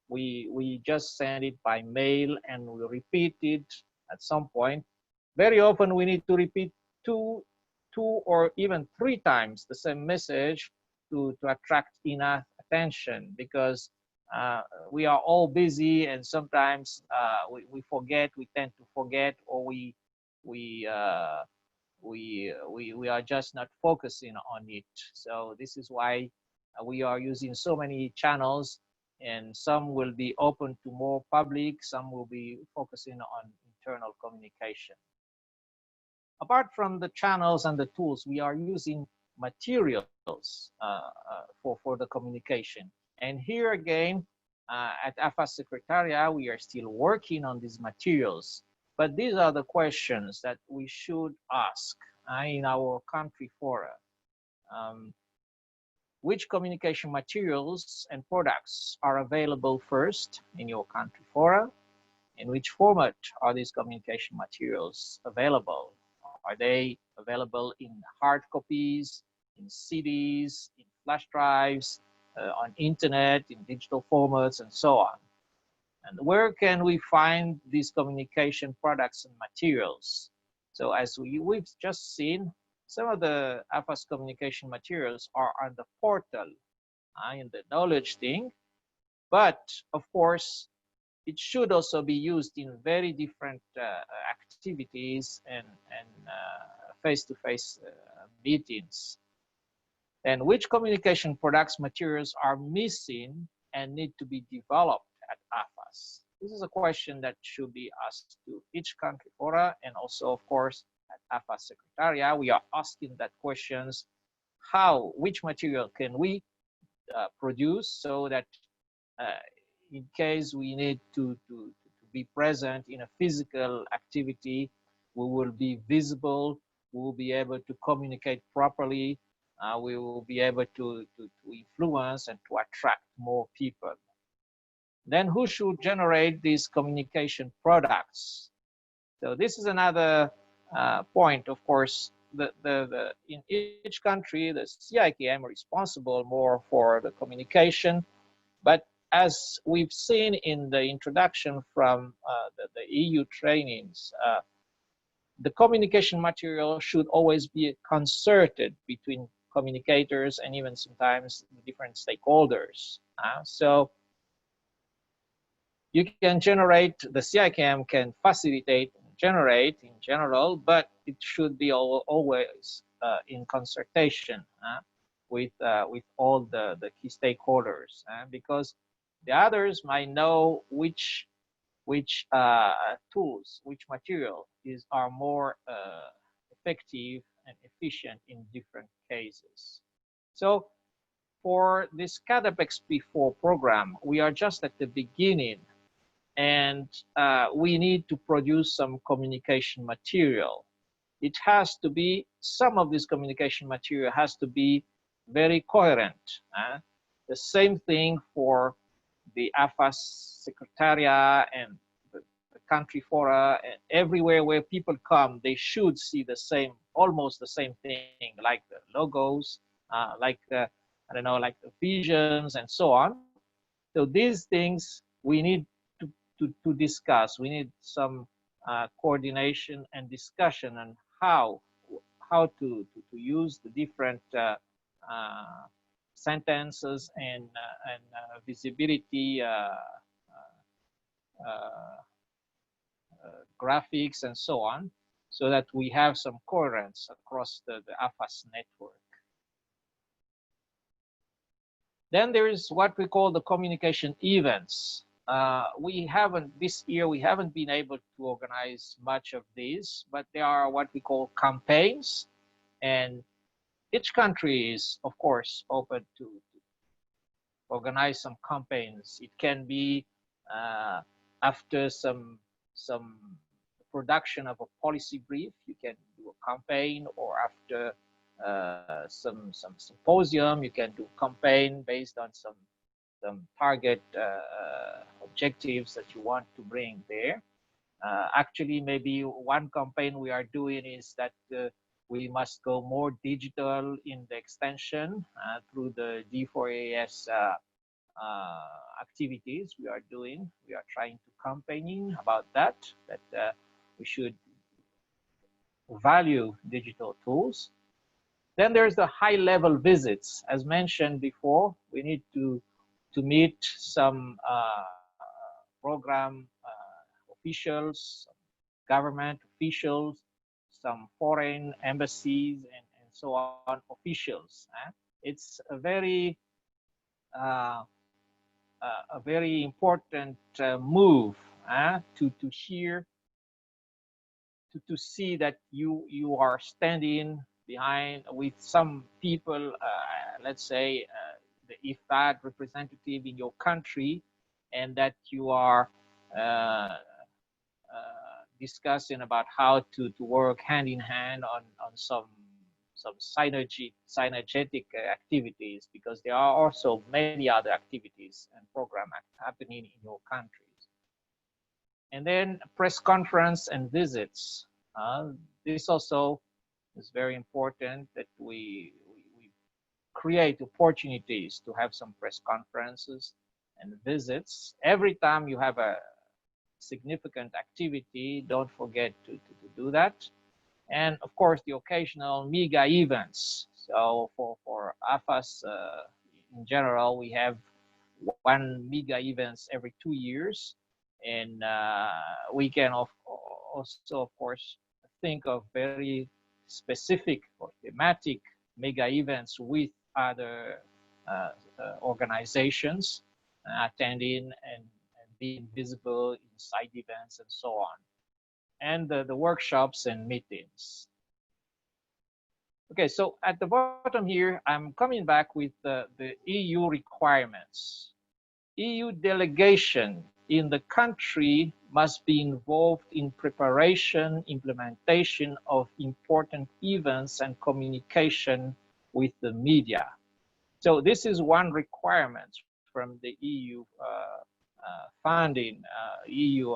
we just send it by mail and we repeat it at some point. Very often we need to repeat two or even 3 times the same message to attract enough attention, because we are all busy, and sometimes we forget, we tend to forget, or we are just not focusing on it. So this is why we are using so many channels, and some will be open to more public, some will be focusing on internal communication. Apart from the channels and the tools, we are using materials for the communication. And here again, at AFAAS Secretariat, we are still working on these materials. But these are the questions that we should ask in our country fora. Which communication materials and products are available first in your country fora? In which format are these communication materials available? Are they available in hard copies, in CDs, in flash drives, on internet, in digital formats, and so on? And where can we find these communication products and materials? So as we've just seen, some of the AFAAS communication materials are on the portal, in the knowledge thing. But of course, it should also be used in very different activities and face-to-face meetings. And which communication products materials are missing and need to be developed at AFAAS? This is a question that should be asked to each country fora, and also, of course, at AFAAS Secretariat. We are asking that questions: which material can we produce so that in case we need to be present in a physical activity, we will be visible, we will be able to communicate properly, we will be able to influence and to attract more people. Then who should generate these communication products? So this is another point. Of course, in each country, the CIKM are responsible more for the communication, but as we've seen in the introduction from the EU trainings, the communication material should always be concerted between communicators and even sometimes different stakeholders. So you can generate, the CIKM can facilitate and generate in general, but it should be always in consultation with all the key stakeholders, because the others might know which tools, which material are more effective and efficient in different cases. So for this CAADP XP4 program, we are just at the beginning, and we need to produce some communication material. It has to be, some of this communication material has to be very coherent. The same thing for the AFAAS Secretariat and the country fora, and everywhere where people come, they should see the same, almost the same thing, like the logos, like I don't know, like the visions and so on. So these things we need to discuss. We need some coordination and discussion on how to use the different sentences and visibility graphics and so on, so that we have some coherence across the AFAAS network. Then there is what we call the communication events. This year we haven't been able to organize much of these, but there are what we call campaigns, and each country is, of course, open to organize some campaigns. It can be after some production of a policy brief, you can do a campaign, or after some symposium, you can do a campaign based on some target objectives that you want to bring there. Actually, maybe one campaign we are doing is that we must go more digital in the extension through the D4AS activities we are doing. We are trying to campaigning about that we should value digital tools. Then there's the high-level visits. As mentioned before, we need to meet some program officials, government officials, some foreign embassies, and so on officials. It's a very important move to hear, to see that you are standing behind with some people, let's say the AFAAS representative in your country, and that you are discussing about how to work hand in hand on some synergetic activities, because there are also many other activities and programs happening in your countries. And then press conference and visits. This also is very important, that we create opportunities to have some press conferences and visits. Every time you have a significant activity, don't forget to do that. And of course, the occasional mega events. So for AFAAS in general, we have one mega events every 2 years. And we can also, of course, think of very specific or thematic mega events with other organizations attending and being visible in side events and so on, and the workshops and meetings. Okay, so at the bottom here, I'm coming back with the EU requirements. EU delegation in the country must be involved in preparation, implementation of important events and communication with the media. So this is one requirement from the EU funding, EU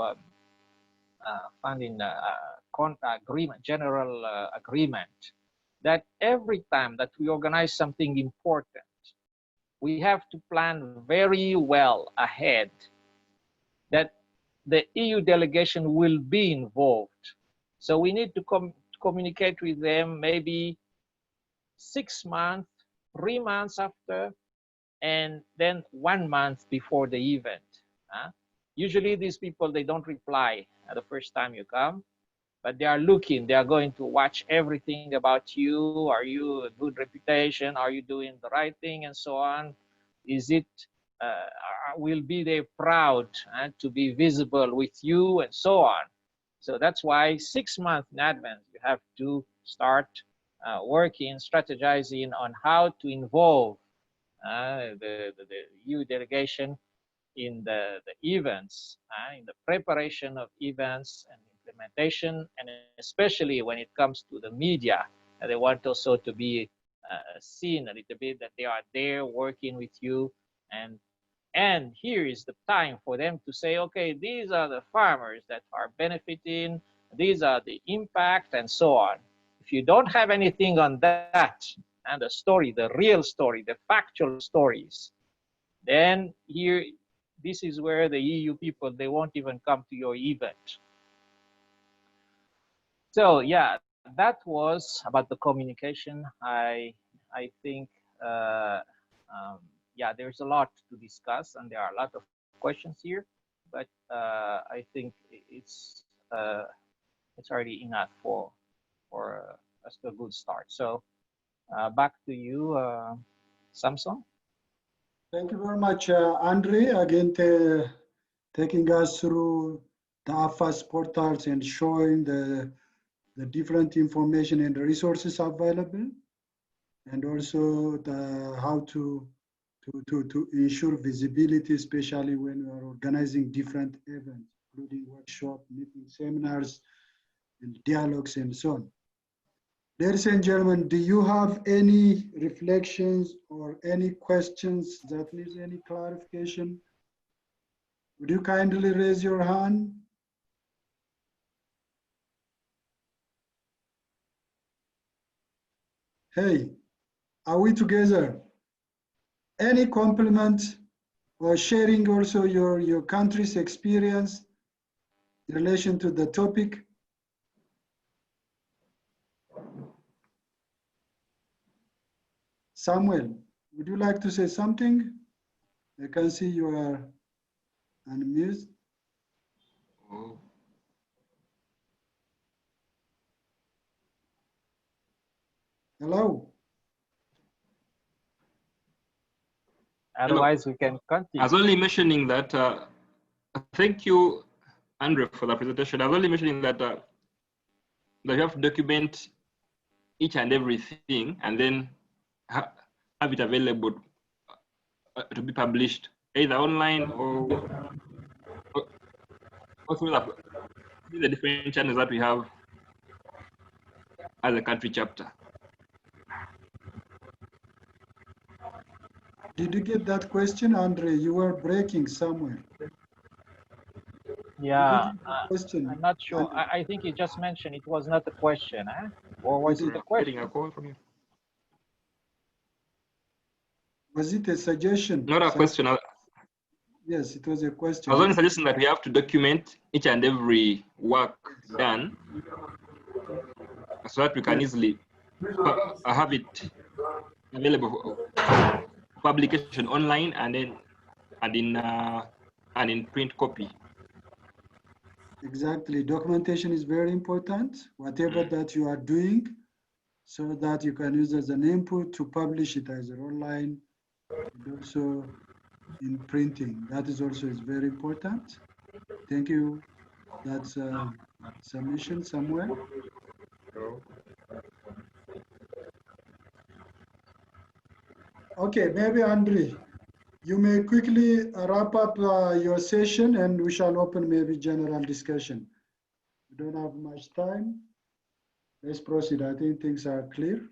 funding agreement, general agreement, that every time that we organize something important, we have to plan very well ahead that the EU delegation will be involved. So we need to communicate with them maybe 6 months, 3 months after, and then 1 month before the event. Usually these people, they don't reply the first time you come, but they are looking, they are going to watch everything about you. Are you a good reputation? Are you doing the right thing and so on? Is it, will be they proud to be visible with you and so on? So that's why 6 months in advance, you have to start working, strategizing on how to involve the EU delegation in the events, in the preparation of events and implementation, and especially when it comes to the media. They want also to be seen a little bit that they are there working with you, and here is the time for them to say, okay, these are the farmers that are benefiting, these are the impact, and so on. If you don't have anything on that, and the story, the real story, the factual stories, then here, this is where the EU people, they won't even come to your event. So yeah, that was about the communication. I think, yeah, there's a lot to discuss, and there are a lot of questions here, but I think it's already enough for us a good start. So back to you, Samson. Thank you very much, Andre, again, taking us through the AFAAS portals and showing the different information and resources available, and also how to ensure visibility, especially when we are organizing different events, including workshop, meetings, seminars, and dialogues, and so on. Ladies and gentlemen, do you have any reflections or any questions that needs any clarification? Would you kindly raise your hand? Hey, are we together? Any compliment or sharing also your country's experience in relation to the topic? Samuel, would you like to say something? I can see you are unmuted. Oh. Hello. Otherwise, we can continue. I was only mentioning that, thank you, Andre, for the presentation. I was only mentioning that, that you have to document each and everything and then have it available to be published, either online or through the different channels that we have as a country chapter. Did you get that question, Andre? You were breaking somewhere. Yeah, question? I'm not sure. I think you just mentioned it was not a question, eh? Or was it a question? Getting a call from you. Was it a suggestion? Not a question. Yes, it was a question. I was only suggesting that we have to document each and every work done so that we can easily have it available for publication online and in print copy. Exactly. Documentation is very important, whatever that you are doing, so that you can use as an input to publish it either online and also in printing. That is also is very important. Thank you. That's a submission somewhere. Okay, maybe Andre, you may quickly wrap up your session and we shall open maybe general discussion. We don't have much time. Let's proceed. I think things are clear.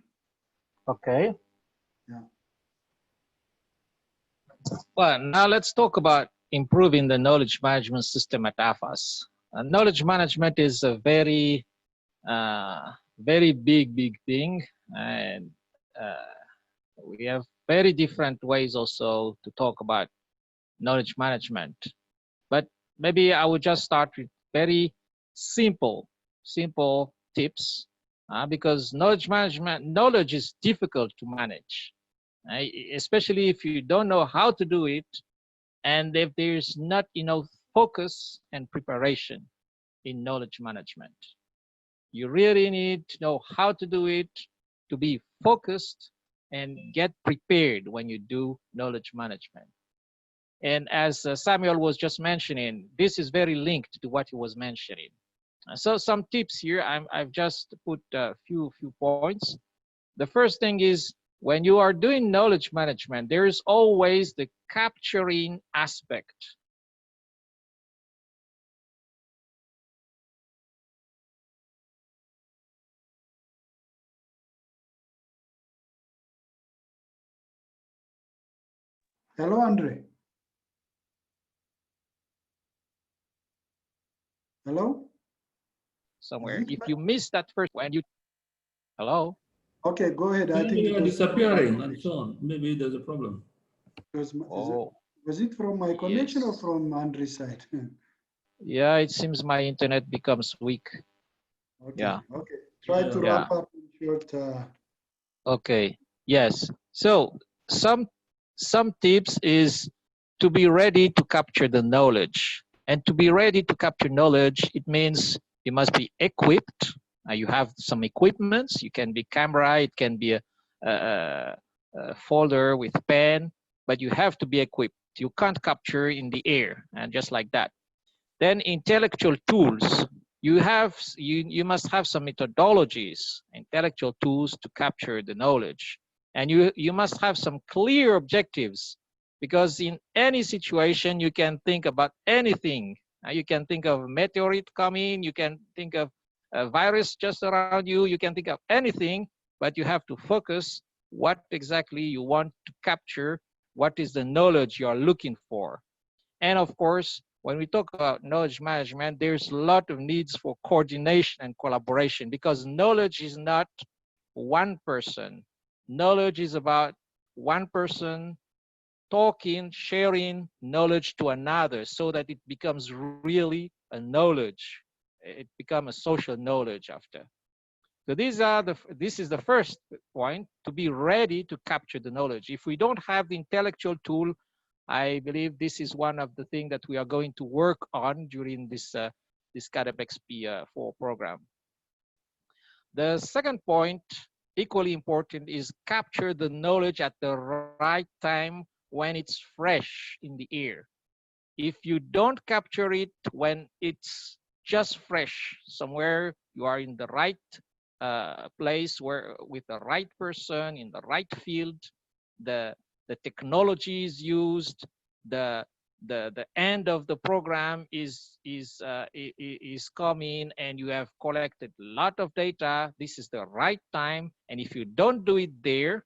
Okay. Yeah. Well, now let's talk about improving the knowledge management system at AFAAS. Knowledge management is a very big thing, and we have very different ways also to talk about knowledge management. But maybe I would just start with very simple tips, because knowledge is difficult to manage, especially if you don't know how to do it, and if there's not enough focus and preparation in knowledge management. You really need to know how to do it, to be focused and get prepared when you do knowledge management. And as Samuel was just mentioning, this is very linked to what he was mentioning. So some tips here, I've just put a few points. The first thing is, when you are doing knowledge management, there is always the capturing aspect. Hello, Andre. Hello? Somewhere. If you miss that first, when you, hello? Okay, go ahead. I Maybe think you it are was from my disappearing and connection. so on. Maybe there's a problem. Was it from my connection or Yes. from Andre's side? Yeah, it seems my internet becomes weak. Okay, Yeah. okay. Try to Yeah. wrap up in short. Okay. Yes. So some tips is to be ready to capture the knowledge. And to be ready to capture knowledge, it means you must be equipped. You have some equipments. You can be camera. It can be a folder with pen. But you have to be equipped. You can't capture in the air and just like that. Then intellectual tools. You must have some methodologies, intellectual tools to capture the knowledge. And you must have some clear objectives, because in any situation you can think about anything. You can think of a meteorite coming, you can think of a virus just around you, you can think of anything, but you have to focus what exactly you want to capture, what is the knowledge you are looking for. And of course, when we talk about knowledge management, there's a lot of needs for coordination and collaboration, because knowledge is not one person. Knowledge is about one person talking, sharing knowledge to another, so that it becomes really a knowledge. It becomes a social knowledge after. So this is the first point, to be ready to capture the knowledge. If we don't have the intellectual tool, I believe this is one of the things that we are going to work on during this CADEP XP4 program. The second point, equally important, is capture the knowledge at the right time when it's fresh in the air. If you don't capture it when it's just fresh, somewhere you are in the right place where with the right person in the right field, the technology is used, the end of the program is coming, and you have collected a lot of data. This is the right time, and if you don't do it there,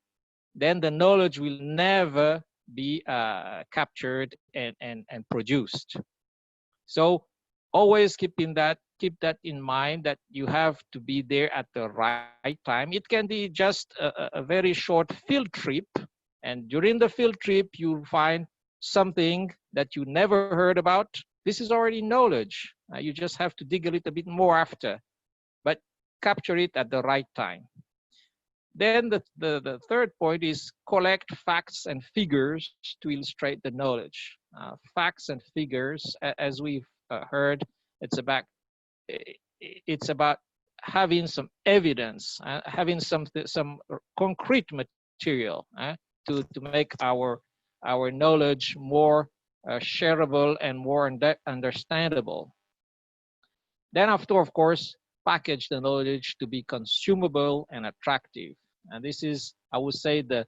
then the knowledge will never be captured and produced. So always keep that in mind, that you have to be there at the right time. It can be just a very short field trip, and during the field trip you'll find something that you never heard about. This is already knowledge. You just have to dig a little bit more after, but capture it at the right time. Then the third point is collect facts and figures to illustrate the knowledge. Facts and figures, as we've heard, it's about it's about having some evidence, having some concrete material to make our knowledge more shareable and more understandable. Then after, of course, package the knowledge to be consumable and attractive. And this is, I would say, the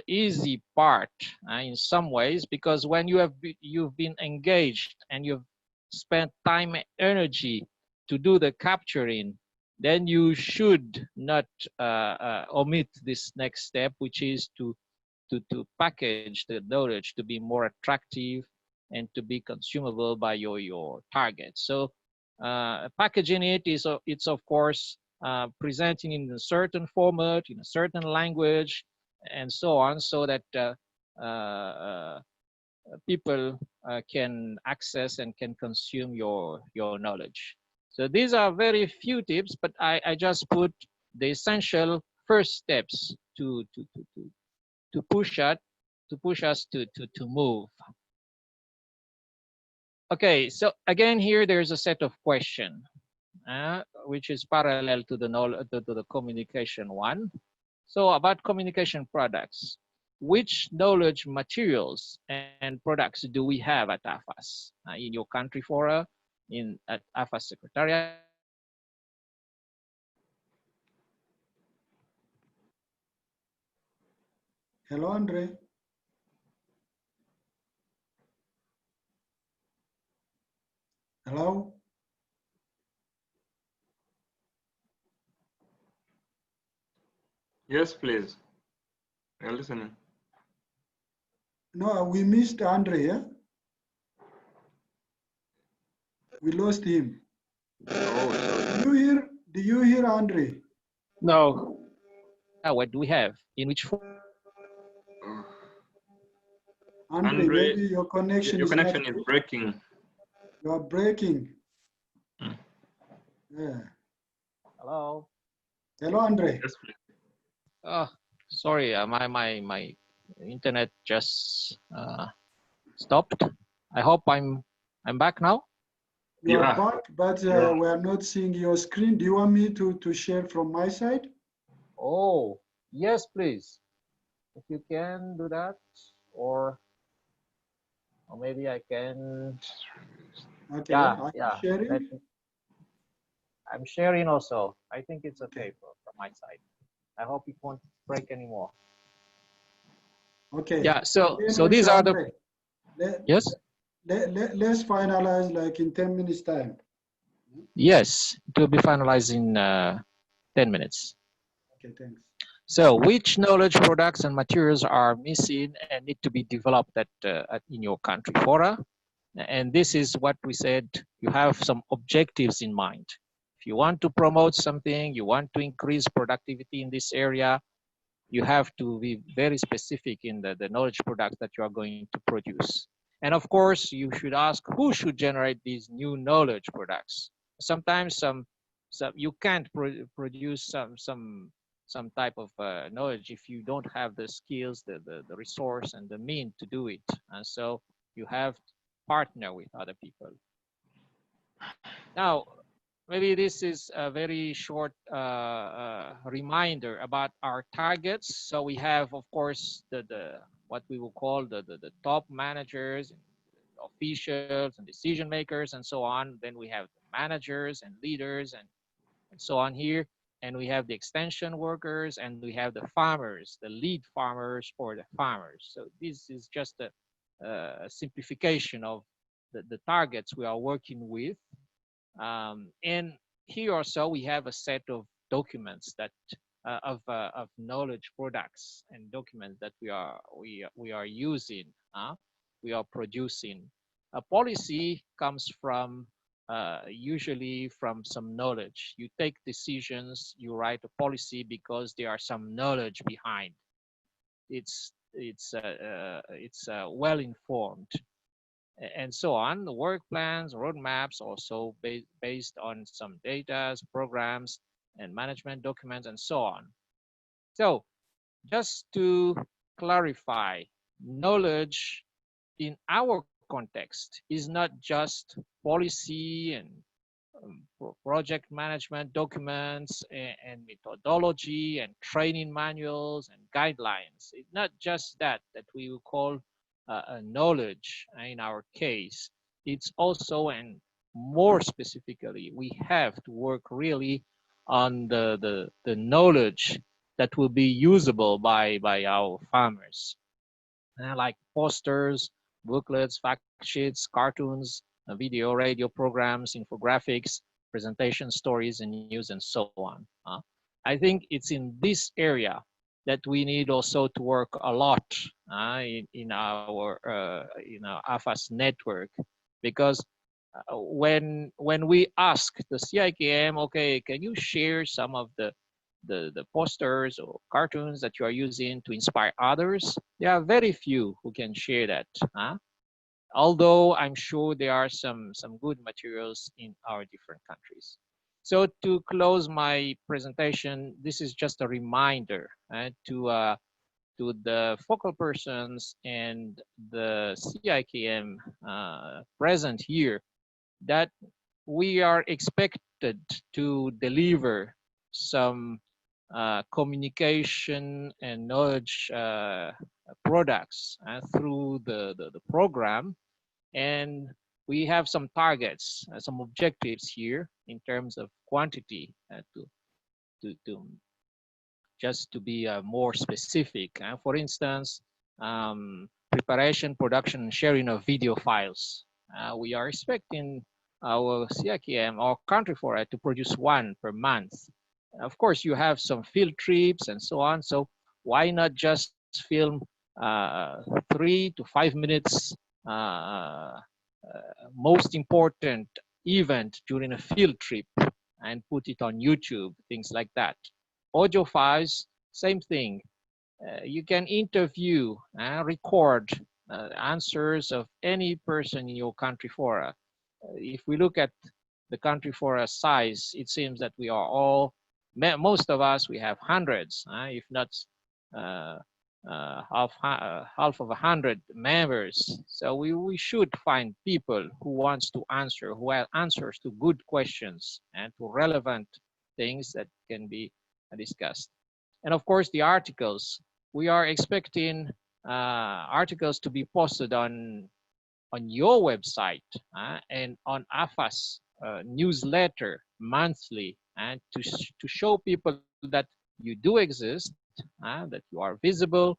easy part in some ways, because when you've been engaged and you've spent time and energy to do the capturing, then you should not omit this next step, which is to package the knowledge to be more attractive and to be consumable by your target. So packaging it's of course presenting in a certain format, in a certain language, and so on, so that people can access and can consume your knowledge. So these are very few tips, but I just put the essential first steps to push us to move. Okay, so again here there's a set of questions which is parallel to the communication one. So about communication products, which knowledge materials and products do we have at AFAAS in your country fora, at AFAAS Secretariat? Hello, Andre. Hello? Yes, please. We're listening. No, we missed Andre, yeah? We lost him. Oh, Do you hear Andre? No. What do we have? In which form? Andre, maybe your connection your is connection not is good. breaking. You are breaking. Mm. Yeah. Hello. Hello, Andre. Yes, please. Oh, sorry, my internet just stopped. I hope I'm back now. You are Yeah. back, but Yeah. we are not seeing your screen. Do you want me to share from my side? Oh, yes, please. If you can do that, or maybe I can. Okay, Yeah, I'm yeah. sharing. I'm sharing also. I think it's okay from my side. I hope it won't break anymore. Okay. Yeah. So Then these are the. Andre, Yes. let's finalize like in 10 minutes time. Yes, it will be finalized in 10 minutes. Okay, thanks. So which knowledge products and materials are missing and need to be developed in your country fora? And this is what we said, you have some objectives in mind. If you want to promote something, you want to increase productivity in this area, you have to be very specific in the knowledge products that you are going to produce. And of course, you should ask who should generate these new knowledge products. Sometimes you can't produce some type of knowledge if you don't have the skills, the resource, and the mean to do it. And so you have to partner with other people. Now, maybe this is a very short reminder about our targets. So we have, of course, the what we will call the top managers, officials, and decision makers, and so on. Then we have the managers and leaders and so on here. And we have the extension workers, and we have the farmers, the lead farmers or the farmers. So this is just a simplification of the targets we are working with. And here also we have a set of documents that of knowledge products and documents that we are using, we are producing. A policy comes from usually from some knowledge. You take decisions, you write a policy because there are some knowledge behind. It's well informed, and so on. The work plans, roadmaps, also based on some data, programs, and management documents, and so on. So just to clarify, knowledge in our context is not just policy and project management documents and methodology and training manuals and guidelines. It's not just that we will call knowledge in our case. It's also, and more specifically, we have to work really on the knowledge that will be usable by our farmers, like posters, booklets, fact sheets, cartoons, video, radio programs, infographics, presentation stories, and news, and so on. I think it's in this area that we need also to work a lot in our AFAAS network, because when we ask the CIKM, okay, can you share some of the posters or cartoons that you are using to inspire others? There are very few who can share that. Although I'm sure there are some good materials in our different countries. So to close my presentation, this is just a reminder to the focal persons and the CIKM present here that we are expected to deliver some communication and knowledge products through the program. And we have some targets, some objectives here in terms of quantity just to be more specific. For instance, preparation, production, and sharing of video files. We are expecting our CIKM, our country for it, to produce one per month. Of course, you have some field trips and so on. So why not just film 3 to 5 minutes most important event during a field trip and put it on YouTube, things like that. Audio files, same thing. You can interview and record answers of any person in your country fora. If we look at the country fora size, it seems that we are all, most of us, we have hundreds, if not half of 100 members. So we should find people who wants to answer, who have answers to good questions and to relevant things that can be discussed. And of course, the articles. We are expecting articles to be posted on your website and on AFAAS newsletter monthly, and to show people that you do exist, that you are visible,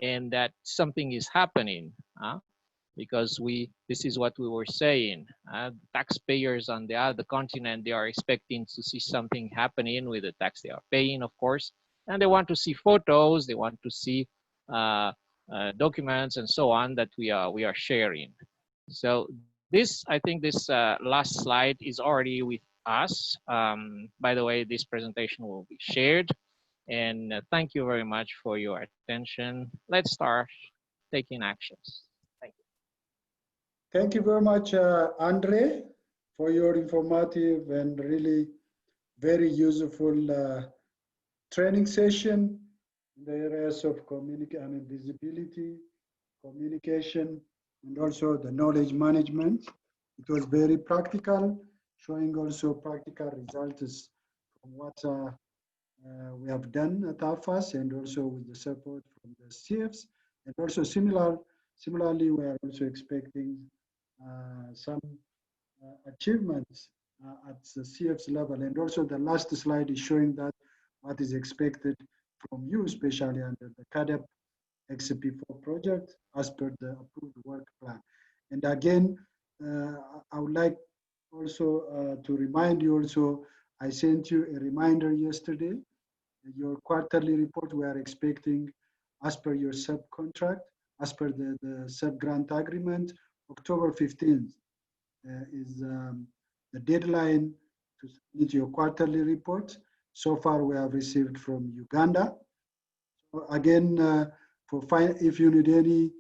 and that something is happening. Because this is what we were saying. Taxpayers on the other continent, they are expecting to see something happening with the tax they are paying, of course, and they want to see photos, they want to see documents and so on that we are sharing. So this, I think this last slide is already with us. By the way, this presentation will be shared. And thank you very much for your attention. Let's start taking actions. Thank you. Thank you very much, Andre, for your informative and really very useful training session in the areas of visibility, communication, and also the knowledge management. It was very practical, showing also practical results from what we have done at AFAAS, and also with the support from the CFs. And also similarly, we are also expecting some achievements at the CF's level. And also the last slide is showing that what is expected from you, especially under the CADEP XP4 project, as per the approved work plan. And again, I would like also to remind you also, I sent you a reminder yesterday. Your quarterly report we are expecting as per your subcontract, as per the sub-grant agreement, October 15th is the deadline to submit your quarterly report. So far we have received from Uganda. So again, if you need any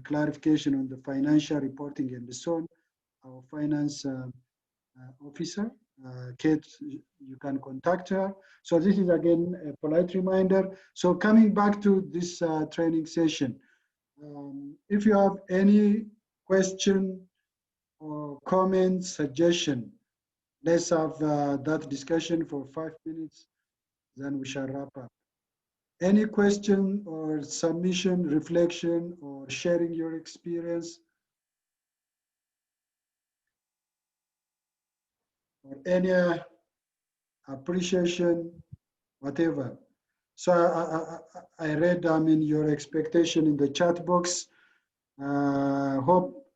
clarification on the financial reporting and so on, our finance officer, Kate, you can contact her. So this is again a polite reminder. So coming back to this training session, if you have any question or comment, suggestion? Let's have that discussion for 5 minutes, then we shall wrap up. Any question or submission, reflection, or sharing your experience? Or any appreciation, whatever. So I read, your expectation in the chat box. Hope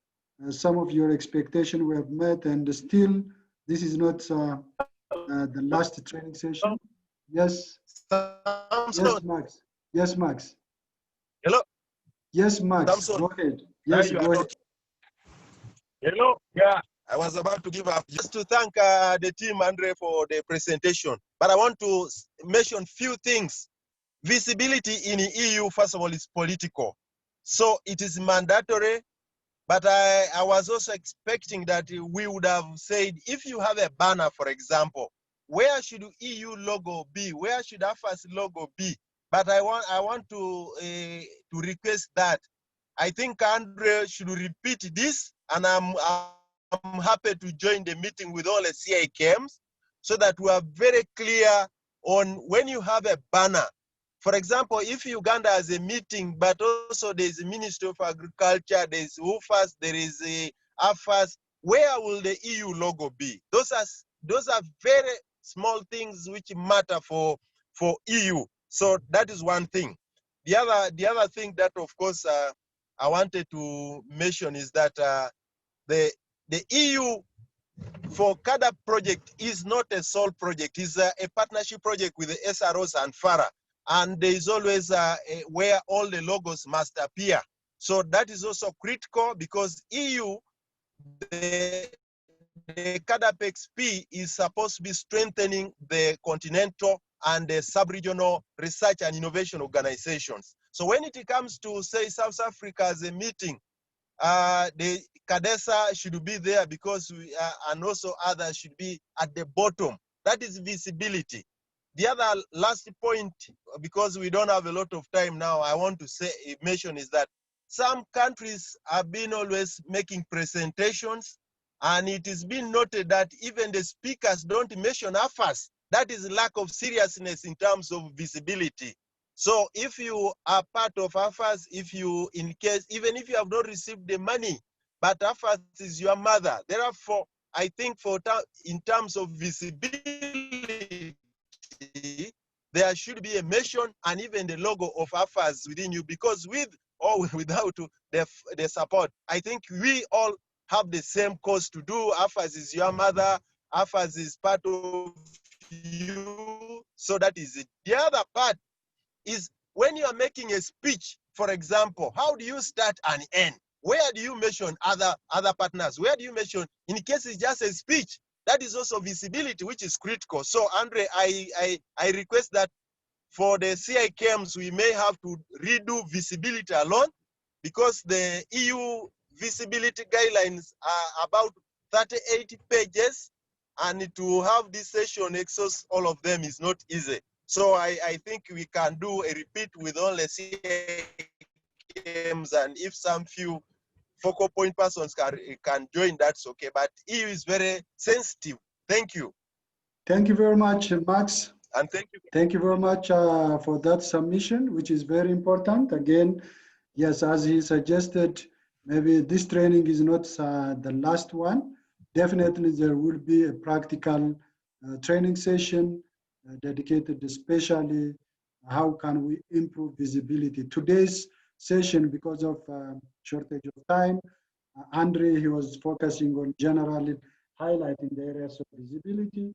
some of your expectation were met, and still this is not the last training session. Yes. Yes, Max. Yes, Max. Hello. Yes, Max. Samson. Go ahead. Yes, go ahead. Hello. Yeah, I was about to give up just to thank the team, Andre, for the presentation. But I want to mention few things. Visibility in the EU, first of all, is political. So it is mandatory. But I was also expecting that we would have said, if you have a banner, for example, where should EU logo be? Where should AFAAS logo be? But I want to request that. I think Andre should repeat this, and I'm happy to join the meeting with all the CIKMs so that we are very clear on when you have a banner. For example, if Uganda has a meeting, but also there's a Ministry of Agriculture, there's AFAAS, there is a AFAAS, where will the EU logo be? Those are very small things which matter for EU. So that is one thing. The other thing that, of course, I wanted to mention is that the EU for CADA project is not a sole project. It's a partnership project with the SROs and FARA. And there is always where all the logos must appear. So that is also critical because EU, the CADAP-XP is supposed to be strengthening the continental and the sub-regional research and innovation organizations. So when it comes to, say, South Africa as a meeting, the CADESA should be there because and also others should be at the bottom. That is visibility. The other last point, because we don't have a lot of time now, I want to mention is that some countries have been always making presentations, and it has been noted that even the speakers don't mention AFAAS. That is lack of seriousness in terms of visibility. So if you are part of AFAAS, even if you have not received the money, but AFAAS is your mother. Therefore, I think in terms of visibility, there should be a mention and even the logo of AFAAS within you, because with or without the support, I think we all have the same cause to do. AFAAS is your mother. AFAAS is part of you. So that is it. The other part is when you are making a speech, for example, how do you start and end? Where do you mention other partners? Where do you mention, in case it's just a speech? That is also visibility, which is critical. So, Andre, I request that for the CIKMs, we may have to redo visibility alone, because the EU visibility guidelines are about 38 pages, and to have this session exhaust all of them is not easy. So I think we can do a repeat with all the CIKMs, and if some few focal point persons can join, that's okay. But EU is very sensitive. Thank you. Thank you very much, Max. And thank you. Thank you very much for that submission, which is very important. Again, yes, as he suggested, maybe this training is not the last one. Definitely there will be a practical training session dedicated especially how can we improve visibility. Today's session, because of shortage of time, Andre, he was focusing on generally highlighting the areas of visibility,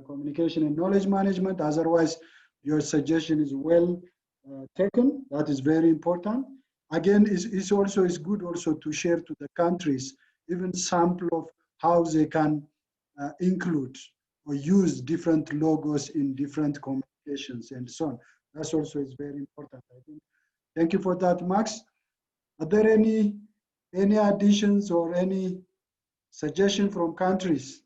communication and knowledge management. Otherwise, your suggestion is well taken. That is very important. Again, it's also good also to share to the countries, even sample of how they can include or use different logos in different communications and so on. That's also is very important, I think. Thank you for that, Max. Are there any additions or any suggestion from countries?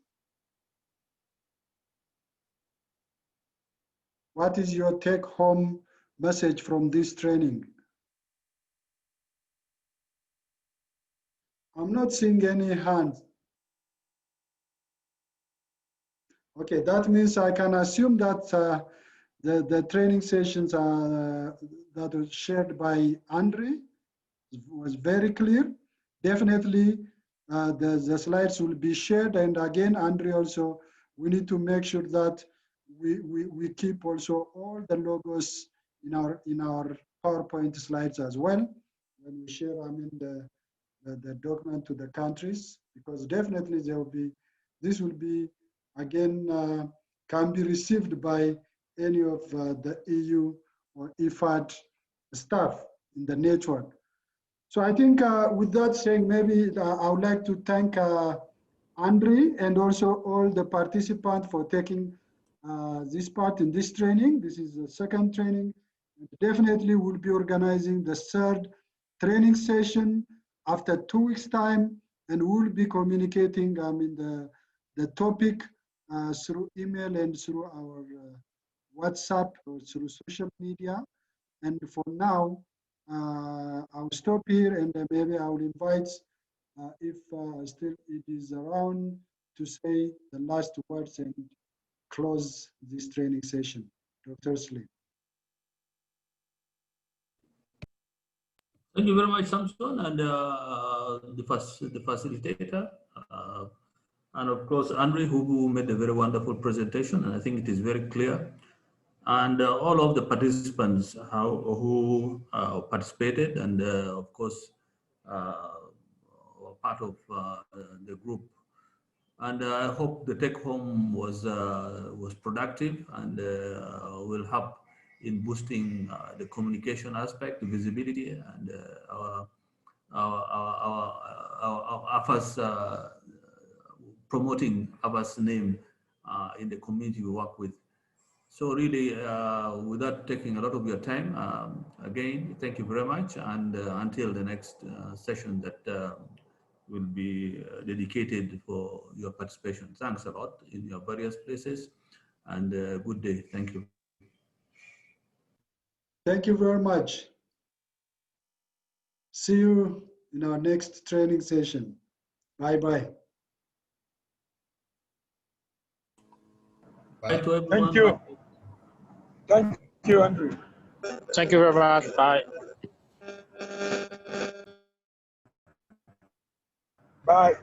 What is your take-home message from this training? I'm not seeing any hands. Okay, that means I can assume that the training sessions are, that was shared by Andre was very clear. Definitely, the slides will be shared. And again, Andre, also, we need to make sure that we keep also all the logos in our PowerPoint slides as well when we share, I mean, the document to the countries, because definitely there will be, this will be, again, can be received by any of the EU or IFAD staff in the network. So I think with that saying, maybe I would like to thank Andre and also all the participants for taking this part in this training. This is the second training. Definitely we'll be organizing the third training session after 2 weeks time, and we'll be communicating the topic through email and through our WhatsApp or through social media. And for now, I'll stop here, and maybe I will invite, if still it is around, to say the last words and close this training session. Dr. Slee. Thank you very much, Samson, and the facilitator. And of course, Andre, who made a very wonderful presentation, and I think it is very clear. And all of the participants who participated, and of course, were part of the group. And I hope the take home was productive and will help in boosting the communication aspect, the visibility, and our AFAAS, promoting AFAAS name in the community we work with. So really, without taking a lot of your time, again, thank you very much. And until the next session that will be dedicated for your participation. Thanks a lot in your various places, and good day. Thank you. Thank you very much. See you in our next training session. Bye-bye. Bye to everyone. Thank you. Thank you, Andrew. Thank you very much. Bye. Bye.